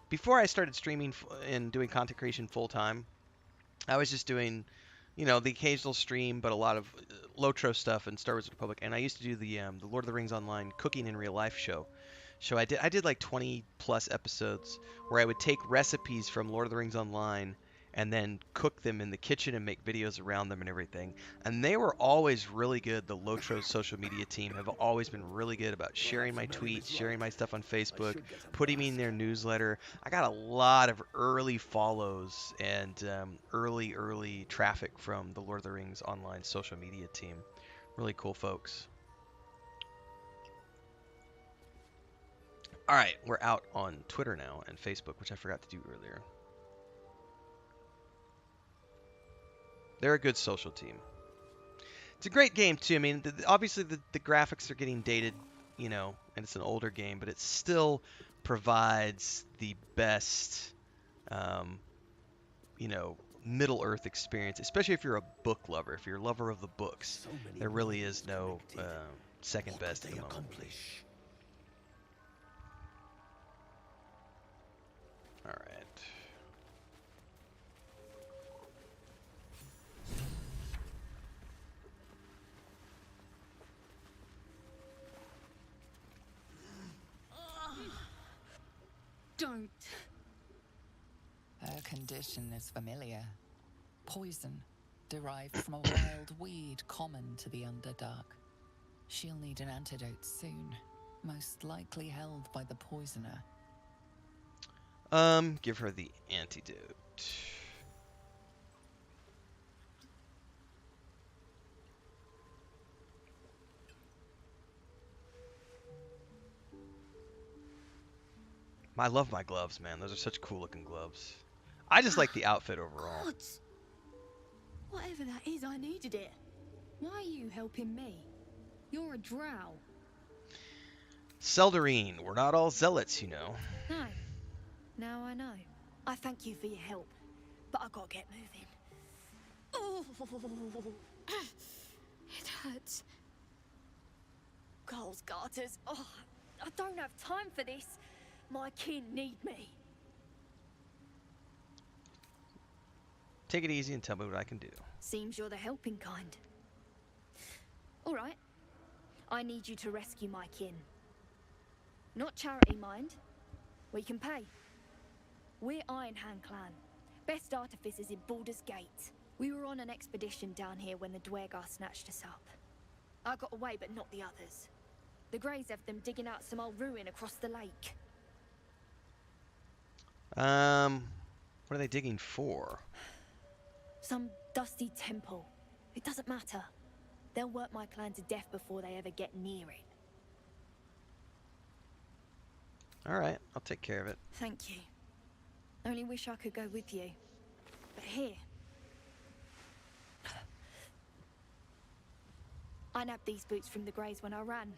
before I started streaming and doing content creation full time, I was just doing, the occasional stream, but a lot of Lotro stuff and Star Wars Republic. And I used to do the Lord of the Rings Online cooking in real life show. So I did like 20 plus episodes where I would take recipes from Lord of the Rings Online and then cook them in the kitchen and make videos around them and everything. And they were always really good. The Lotro social media team have always been really good about sharing my tweets, sharing my stuff on Facebook, putting me in their newsletter. I got a lot of early follows and early traffic from the Lord of the Rings Online social media team. Really cool folks. All right, we're out on Twitter now and Facebook, which I forgot to do earlier. They're a good social team. It's a great game too. I mean, obviously the graphics are getting dated, and it's an older game, but it still provides the best, Middle Earth experience, especially if you're a book lover. If you're a lover of the books, there really is no second best at the moment. All right. Don't. Her condition is familiar. Poison, derived from a wild weed common to the Underdark. She'll need an antidote soon, most likely held by the poisoner. Give her the antidote. I love my gloves, man. Those are such cool looking gloves. I just like the outfit overall. God. Whatever that is, I needed it. Why are you helping me? You're a drow. Seldarine, we're not all zealots, No. Now I know. I thank you for your help, but I gotta get moving. Oh, it hurts. Girls, garters. Oh, I don't have time for this. My kin need me. Take it easy and tell me what I can do. Seems you're the helping kind. All right. I need you to rescue my kin. Not charity, mind. We can pay. We're Iron Hand Clan. Best artificers in Baldur's Gate. We were on an expedition down here when the Dwergar snatched us up. I got away, but not the others. The Greys have them digging out some old ruin across the lake. What are they digging for? Some dusty temple. It doesn't matter. They'll work my clan to death before they ever get near it. Alright, I'll take care of it. Thank you. Only wish I could go with you. But here. I nabbed these boots from the Greys when I ran.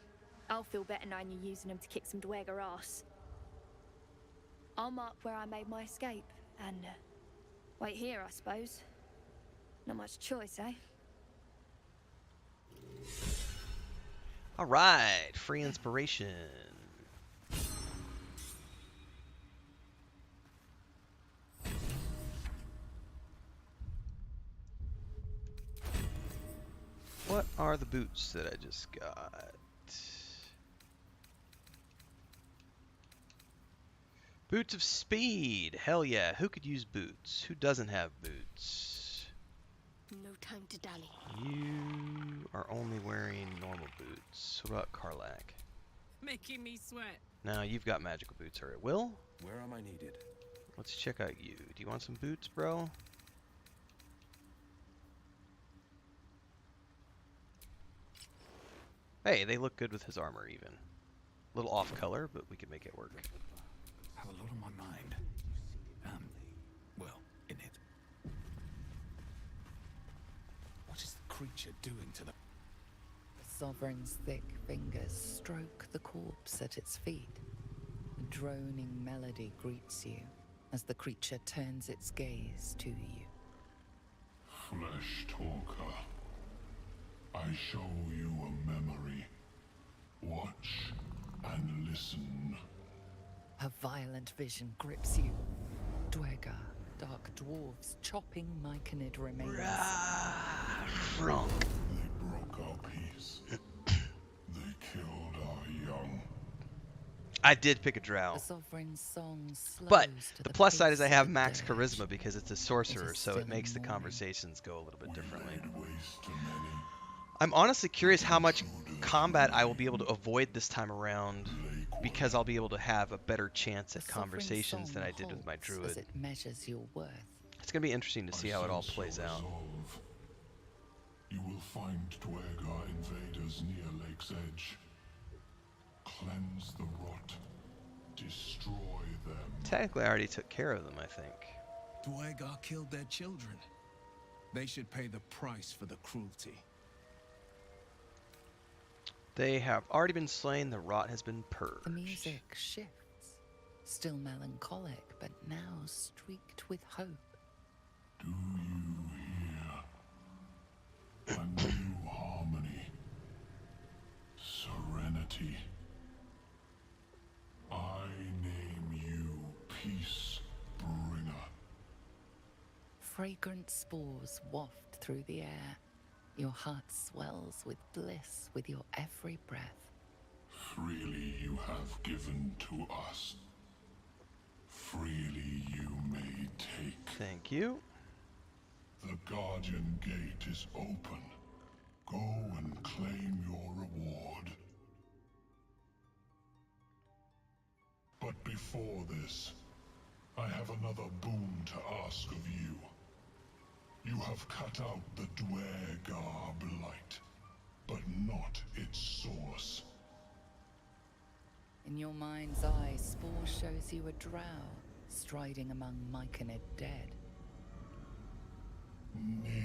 I'll feel better knowing you're using them to kick some dweger ass. I'll mark where I made my escape, and wait here, I suppose. Not much choice, eh? Alright, free inspiration. What are the boots that I just got? Boots of speed. Hell yeah. Who could use boots? Who doesn't have boots? No time to dally. You are only wearing normal boots. What about Karlak? Making me sweat. Now you've got magical boots, alright. Will? Where am I needed? Let's check out you. Do you want some boots, bro? Hey, they look good with his armor even. A little off color, but we can make it work. Have a lot on my mind. Well, in it. What is the creature doing to the... The Sovereign's thick fingers stroke the corpse at its feet. A droning melody greets you as the creature turns its gaze to you. Flesh talker, I show you a memory. Watch and listen. A violent vision grips you. Dweger, dark dwarves chopping myconid remains. Wrong. They broke our peace. They killed our young. I did pick a Drow. The Sovereign's song slows But to the plus side pace is I have of max dirge. charisma because it's a sorcerer, is so still it makes the morning. conversations go a little bit differently. Laid waste to many. I'm honestly curious how much combat I will be able to avoid this time around because I'll be able to have a better chance at The Sovereign's conversations than song I did with my halts druid. as it measures your worth. It's going to be interesting to see how it all plays out. Resolve. You will find Dweger invaders near Lake's Edge. Cleanse the rot. Destroy them. Technically, I already took care of them, I think. Dweger killed their children. They should pay the price for the cruelty. They have already been slain, the rot has been purged. The music shifts, still melancholic, but now streaked with hope. Do you hear? A new harmony. Serenity. I name you Peace Bringer. Fragrant spores waft through the air. Your heart swells with bliss with your every breath. Freely you have given to us. Freely you may take. Thank you. The Guardian Gate is open. Go and claim your reward. But before this, I have another boon to ask of you. You have cut out the Dweger blight, but not its source. In your mind's eye, Spore shows you a drow striding among myconid dead. Near.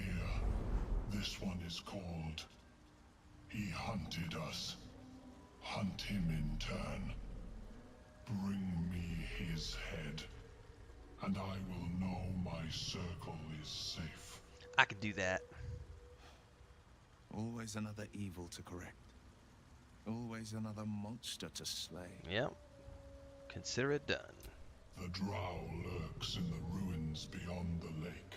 This one is called. He hunted us. Hunt him in turn. Bring me his head, and I will know my circle is safe. I could do that. Always another evil to correct. Always another monster to slay. Yep. Consider it done. The Drow lurks in the ruins beyond the lake.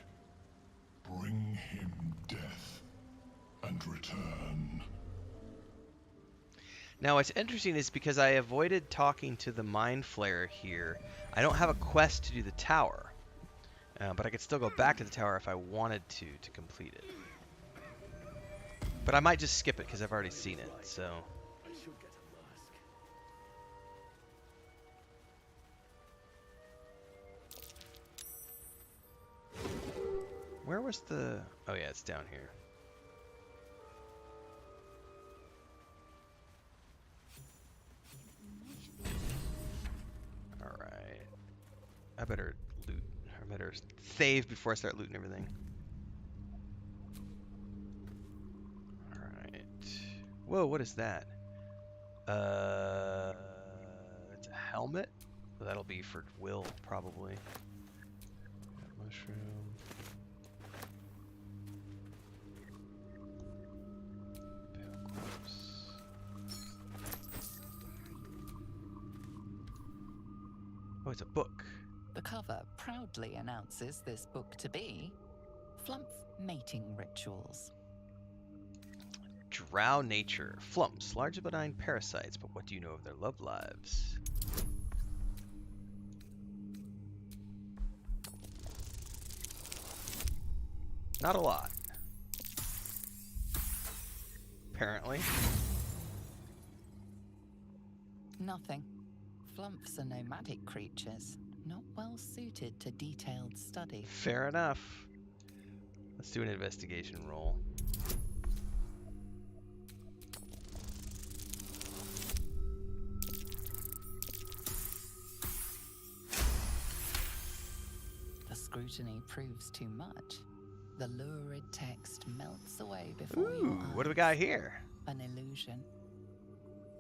Bring him death, and return. Now, what's interesting is because I avoided talking to the Mind Flayer here, I don't have a quest to do the tower. But I could still go back to the tower if I wanted to complete it. But I might just skip it because I've already seen it, so. I should get a mask. Where was the... Oh yeah, it's down here. Alright. I better loot. I better save before I start looting everything. Alright. Whoa, what is that? It's a helmet? Well, that'll be for Will, probably. Mushroom. Pale corpse. Oh, it's a book. The cover proudly announces this book to be Flumph Mating Rituals. Drow nature. Flumps, large benign parasites, but what do you know of their love lives? Not a lot. Apparently. Nothing. Flumphs are nomadic creatures, not well suited to detailed study. Fair enough. Let's do an investigation roll. The scrutiny proves too much. The lurid text melts away before your eyes. What do we got here? An illusion.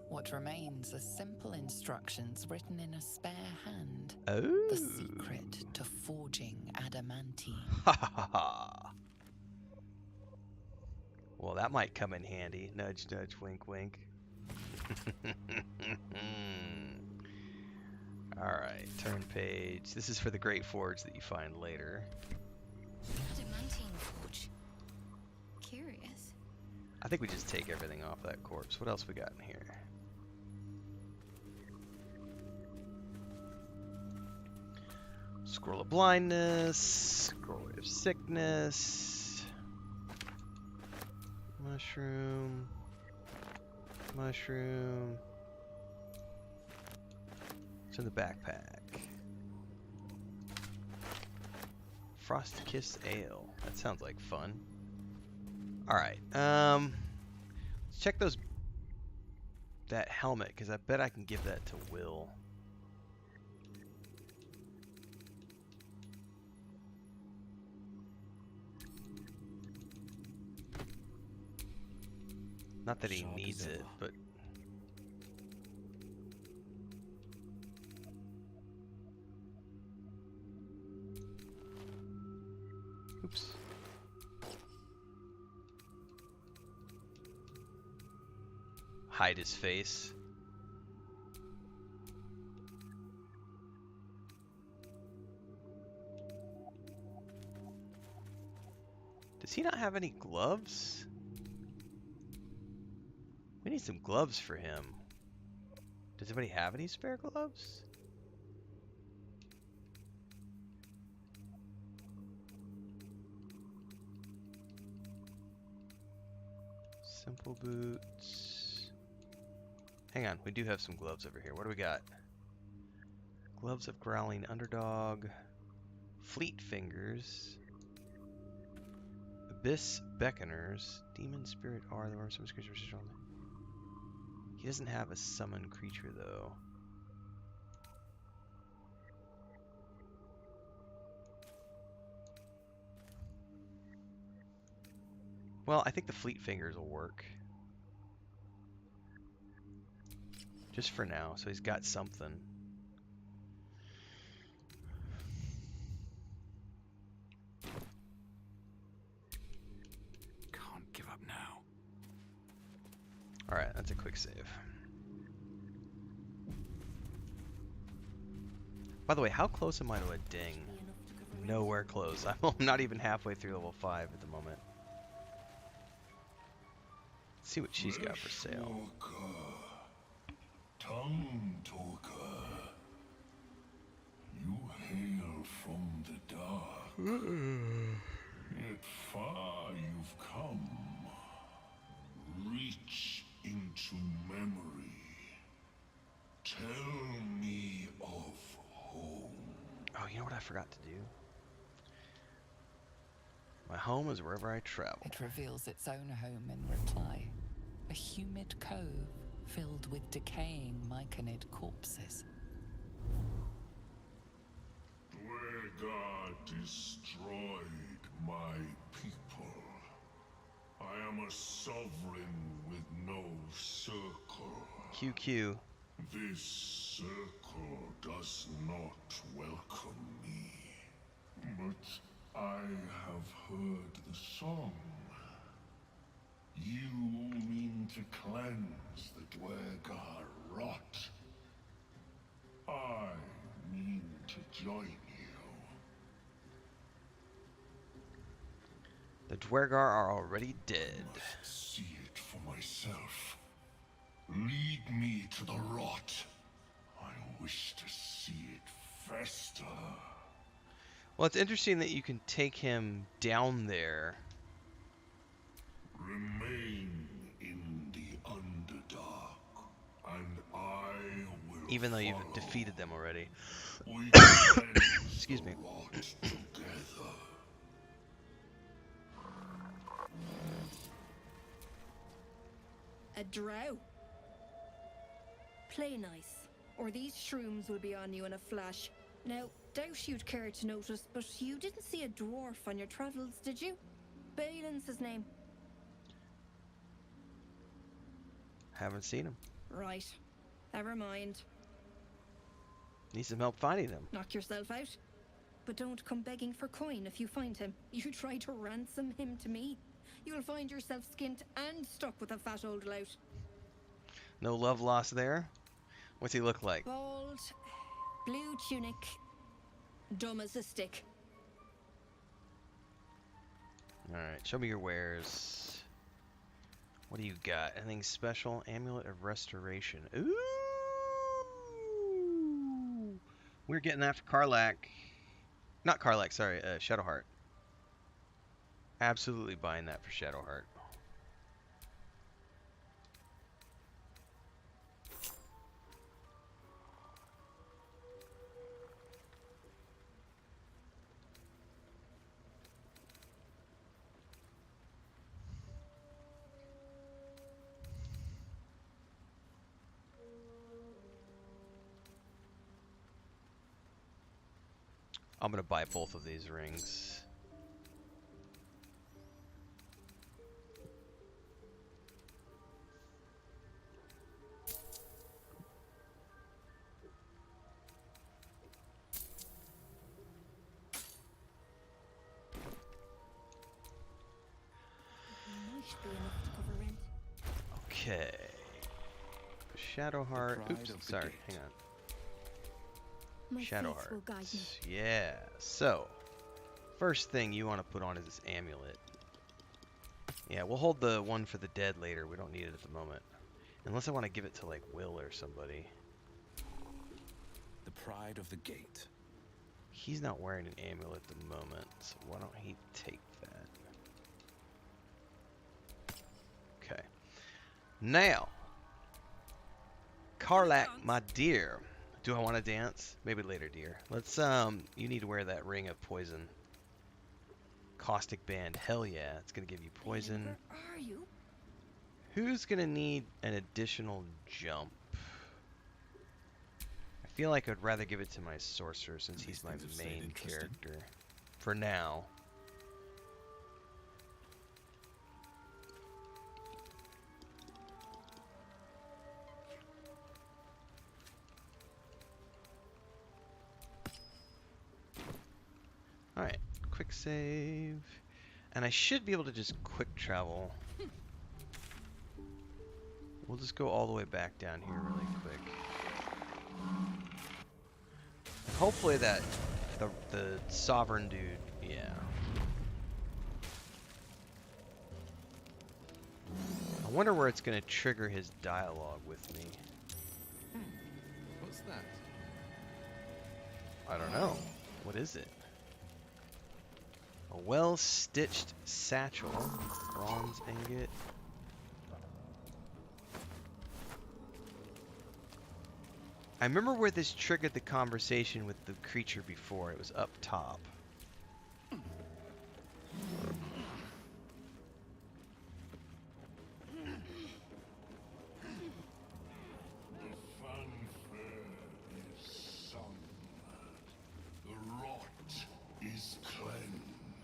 What remains are simple instructions written in a spare hand. Oh. The secret to forging adamantine. Ha ha ha ha. Well, that might come in handy. Nudge, nudge, wink, wink. Alright, turn page. This is for the Great Forge that you find later. Adamantine forge. Curious. I think we just take everything off that corpse. What else we got in here? Scroll of blindness, scroll of sickness, mushroom, mushroom. It's in the backpack. Frost Kiss Ale. That sounds like fun. Alright, let's check that helmet, because I bet I can give that to Will. Not that he needs it, but... Oops. Hide his face. Does he not have any gloves? We need some gloves for him. Does anybody have any spare gloves? Simple boots. Hang on, we do have some gloves over here. What do we got? Gloves of Growling Underdog. Fleet Fingers. Abyss Beckoners. Demon Spirit R. The summon creature. He doesn't have a summon creature though. Well, I think the Fleet Fingers will work. Just for now, so he's got something. Can't give up now. Alright, that's a quick save. By the way, how close am I to a ding? Nowhere close. I'm not even halfway through level 5 at the moment. Let's see what she's got for sale. Tongue talker. You hail from the dark. Yet far you've come. Tell me of home. Oh, you know what I forgot to do? My home is wherever I travel. It reveals its own home in reply. A humid cove filled with decaying myconid corpses. Dwergar destroyed my people. I am a sovereign with no circle. QQ. This circle does not welcome me. But I have heard the song. You mean to cleanse the Dwergar rot. I mean to join you. The Dwergar are already dead. Must see it for myself. Lead me to the rot. I wish to see it fester. Well, it's interesting that you can take him down there. Remain in the Underdark, and I will Even though you've follow. defeated them already. We cleanse Excuse me. the rot together. A drow. Play nice, or these shrooms will be on you in a flash. Now, doubt you'd care to notice, but you didn't see a dwarf on your travels, did you? Balin's his name. Haven't seen him. Right. Never mind. Need some help finding him. Knock yourself out. But don't come begging for coin if you find him. You try to ransom him to me, you'll find yourself skint and stuck with a fat old lout. No love lost there? What's he look like? Bald, blue tunic, dumb as a stick. Alright, show me your wares. What do you got? Anything special? Amulet of Restoration. Ooh! We're getting that for Karlach. Not Karlach, sorry, Shadowheart. Absolutely buying that for Shadowheart. I'm gonna buy both of these rings. Might be enough to cover rent. Okay. Shadowheart. pride Oops, of the sorry, gate. hang on. My faith Shadowheart. will guide me. Yeah. So, first thing you want to put on is this amulet. Yeah, we'll hold the one for the dead later. We don't need it at the moment. Unless I want to give it to, like, Will or somebody. The pride of the gate. He's not wearing an amulet at the moment, so why don't he take that? Okay. Now, Karlach, my dear. Do I want to dance? Maybe later, dear. Let's, you need to wear that ring of poison. Caustic band. Hell yeah, it's going to give you poison. Where are you? Who's going to need an additional jump? I feel like I'd rather give it to my sorcerer since he's my These things have stayed main interesting. character. For now. Alright, quick save. And I should be able to just quick travel. We'll just go all the way back down here really quick. Hopefully that the sovereign dude, yeah. I wonder where it's gonna trigger his dialogue with me. What's that? I don't know. What is it? A well-stitched satchel, bronze ingot. I remember where this triggered the conversation with the creature before. It was up top.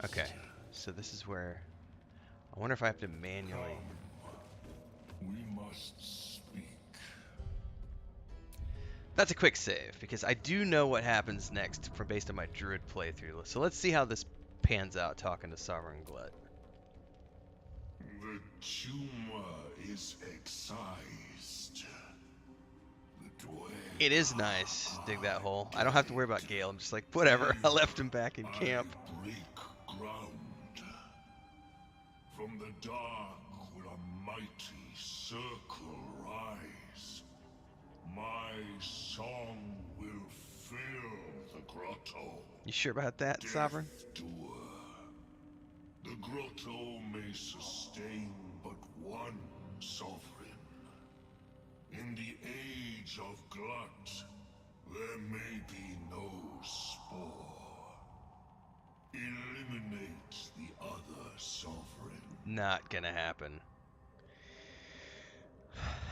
Okay, so this is where I wonder if I have to manually. We must speak. That's a quick save because I do know what happens next from based on my druid playthrough. So let's see how this pans out talking to Sovereign Glut. The tumor is excised. The dweller It is nice. Dig that hole. I don't have to worry about Gale. I'm just like, whatever. I left him back in camp. break ground. From the dark will a mighty circle rise. My song will fill the grotto. You sure about that, Sovereign? Doer. The grotto may sustain but one sovereign. In the age of Glut, there may be no spore. Eliminate the other sovereign. Not gonna happen.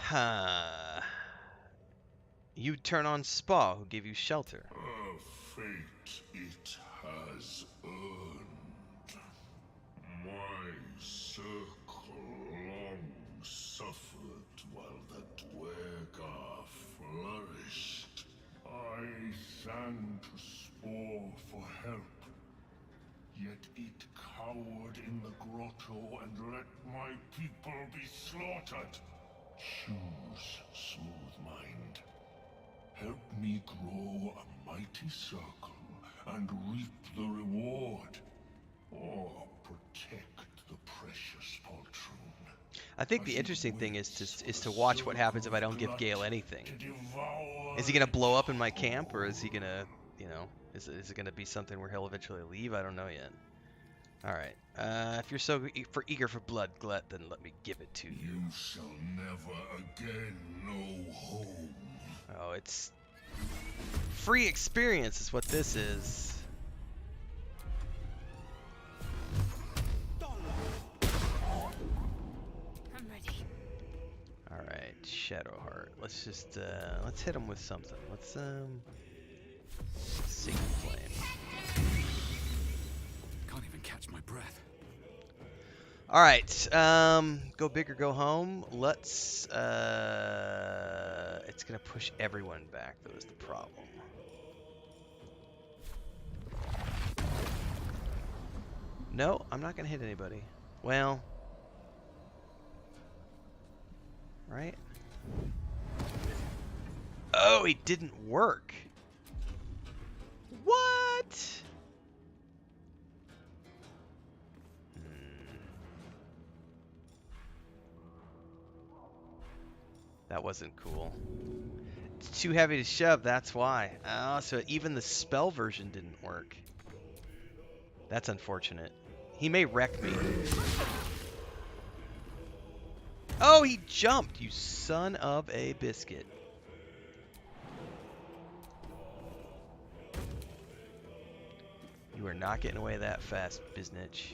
Huh. You turn on Spa, who gave you shelter. A fate it has earned. My circle long suffered while the Dwergar flourished. I sang to Spore for help. Yet it cowered in the grotto and let my people be slaughtered. Choose, smooth mind. Help me grow a mighty circle and reap the reward. Or protect the precious poltroon. I think the interesting thing is to watch what happens if I don't give Gale anything. Is he gonna blow up in my camp, or is he gonna, you know, is it gonna be something where he'll eventually leave? I don't know yet. All right. If you're so eager for blood, Glut, then let me give it to you. You shall never again know home. Oh, it's free experience is what this is. I'm ready. All right, Shadowheart. Let's just let's hit him with something. Let's Sacred Flame. Can't even catch my breath. All right, go big or go home. Let's it's gonna push everyone back. That was the problem. No, I'm not gonna hit anybody. Well, right? Oh, it didn't work. What? That wasn't cool. It's too heavy to shove, that's why. Oh, so even the spell version didn't work. That's unfortunate. He may wreck me. Oh, he jumped, you son of a biscuit. You are not getting away that fast, biznitch.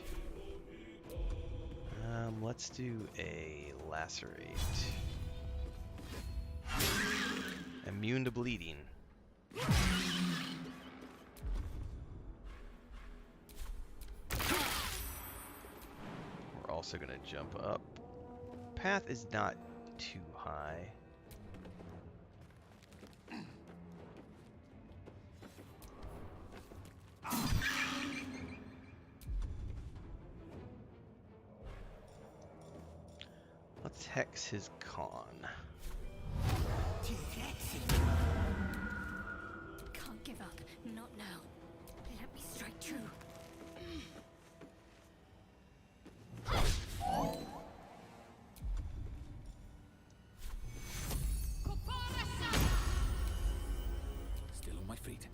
Let's do a lacerate. Immune to bleeding. We're also gonna jump up. Path is not too high. Let's hex his con. Can't give up. Not now. Let me strike true. Still on my feet.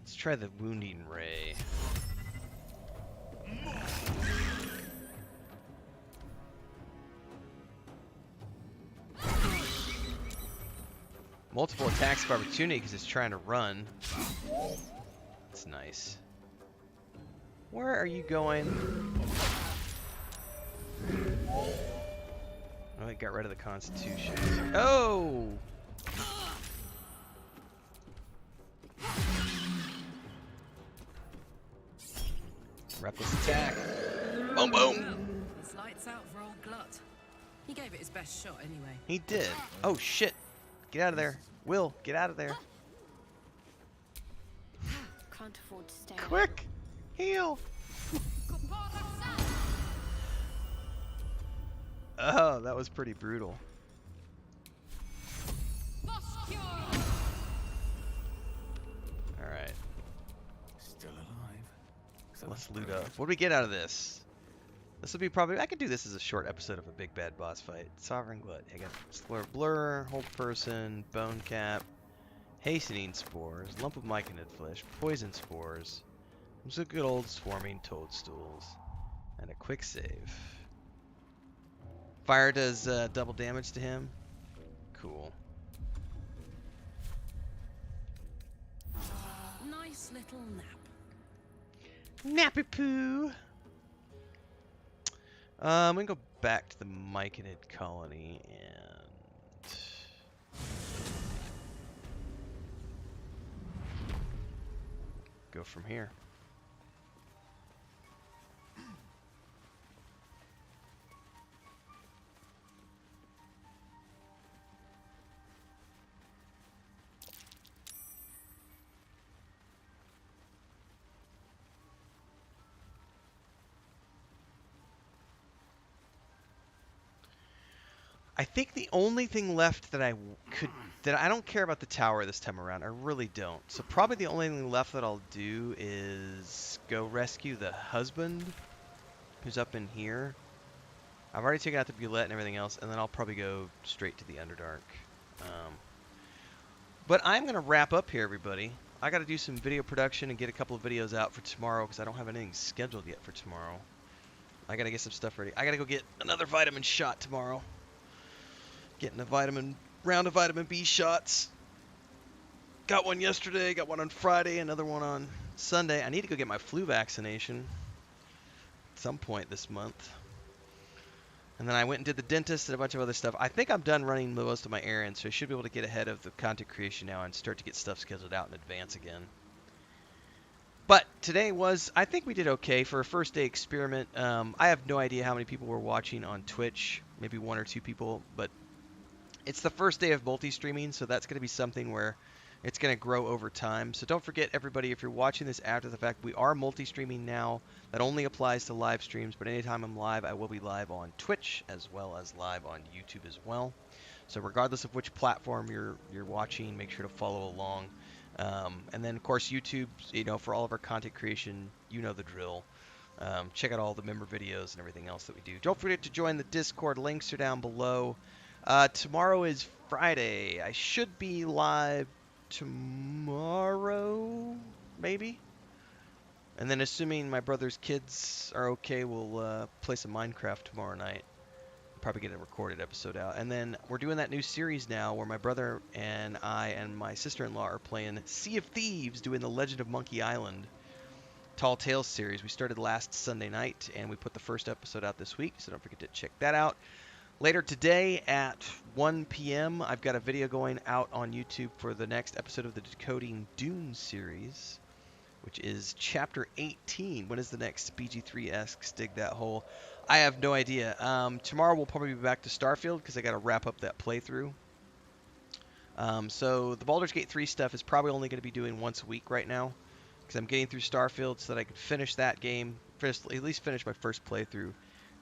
Let's try the Wounding Ray. Multiple attacks of opportunity because it's trying to run. That's nice. Where are you going? Oh, it got rid of the Constitution. Oh! Reckless attack. Boom, boom! It's lights out for old Glut. He gave it his best shot anyway. He did. Oh, shit. Get out of there. Will, get out of there. Can't afford to stay. Quick! Heal! Oh, that was pretty brutal. Alright. Still alive. So Let's loot up. What do we get out of this? This will be probably... I could do this as a short episode of a big bad boss fight. Sovereign Glut. I got Explore Blur, Hold Person, Bone Cap, Hastening Spores, Lump of Myconid Flesh, Poison Spores, some good old Swarming Toadstools, and a quick save. Fire does double damage to him. Cool. Nice little nap. Nappy poo! I'm gonna go back to the Myconid colony and... go from here. I think the only thing left that I don't care about the tower this time around. I really don't. So probably the only thing left that I'll do is go rescue the husband who's up in here. I've already taken out the Bulette and everything else, and then I'll probably go straight to the Underdark. But I'm going to wrap up here, everybody. I got to do some video production and get a couple of videos out for tomorrow because I don't have anything scheduled yet for tomorrow. I got to get some stuff ready. I got to go get another vitamin shot tomorrow. Getting a round of vitamin B shots. Got one yesterday, got one on Friday, another one on Sunday. I need to go get my flu vaccination at some point this month. And then I went and did the dentist and a bunch of other stuff. I think I'm done running most of my errands, so I should be able to get ahead of the content creation now and start to get stuff scheduled out in advance again. But today was, I think we did okay for a first day experiment. I have no idea how many people were watching on Twitch, maybe 1 or 2 people, but it's the first day of multi-streaming, so that's going to be something where it's going to grow over time. So don't forget, everybody, if you're watching this after the fact, we are multi-streaming now. That only applies to live streams, but anytime I'm live, I will be live on Twitch as well as live on YouTube as well. So regardless of which platform you're watching, make sure to follow along. And then, of course, YouTube, for all of our content creation, you know the drill. Check out all the member videos and everything else that we do. Don't forget to join the Discord. Links are down below. Tomorrow is Friday. I should be live tomorrow, maybe. And then assuming my brother's kids are okay, we'll play some Minecraft tomorrow night. Probably get a recorded episode out. And then we're doing that new series now where my brother and I and my sister-in-law are playing Sea of Thieves, doing the Legend of Monkey Island Tall Tales series. We started last Sunday night, and we put the first episode out this week, so don't forget to check that out. Later today at 1 p.m., I've got a video going out on YouTube for the next episode of the Decoding Dune series, which is Chapter 18. When is the next BG3-esque Dig That Hole? I have no idea. Tomorrow we'll probably be back to Starfield because I got to wrap up that playthrough. So the Baldur's Gate 3 stuff is probably only going to be doing once a week right now because I'm getting through Starfield so that I can finish that game, at least finish my first playthrough.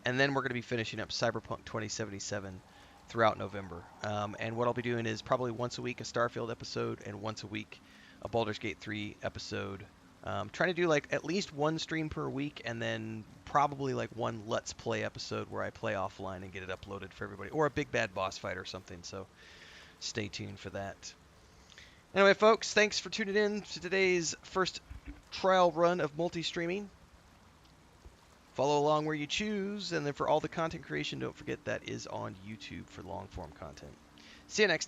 And then we're going to be finishing up Cyberpunk 2077 throughout November. And what I'll be doing is probably once a week a Starfield episode and once a week a Baldur's Gate 3 episode. Trying to do like at least one stream per week and then probably like one Let's Play episode where I play offline and get it uploaded for everybody. Or a big bad boss fight or something. So stay tuned for that. Anyway, folks, thanks for tuning in to today's first trial run of multi-streaming. Follow along where you choose, and then for all the content creation, don't forget that is on YouTube for long-form content. See you next time.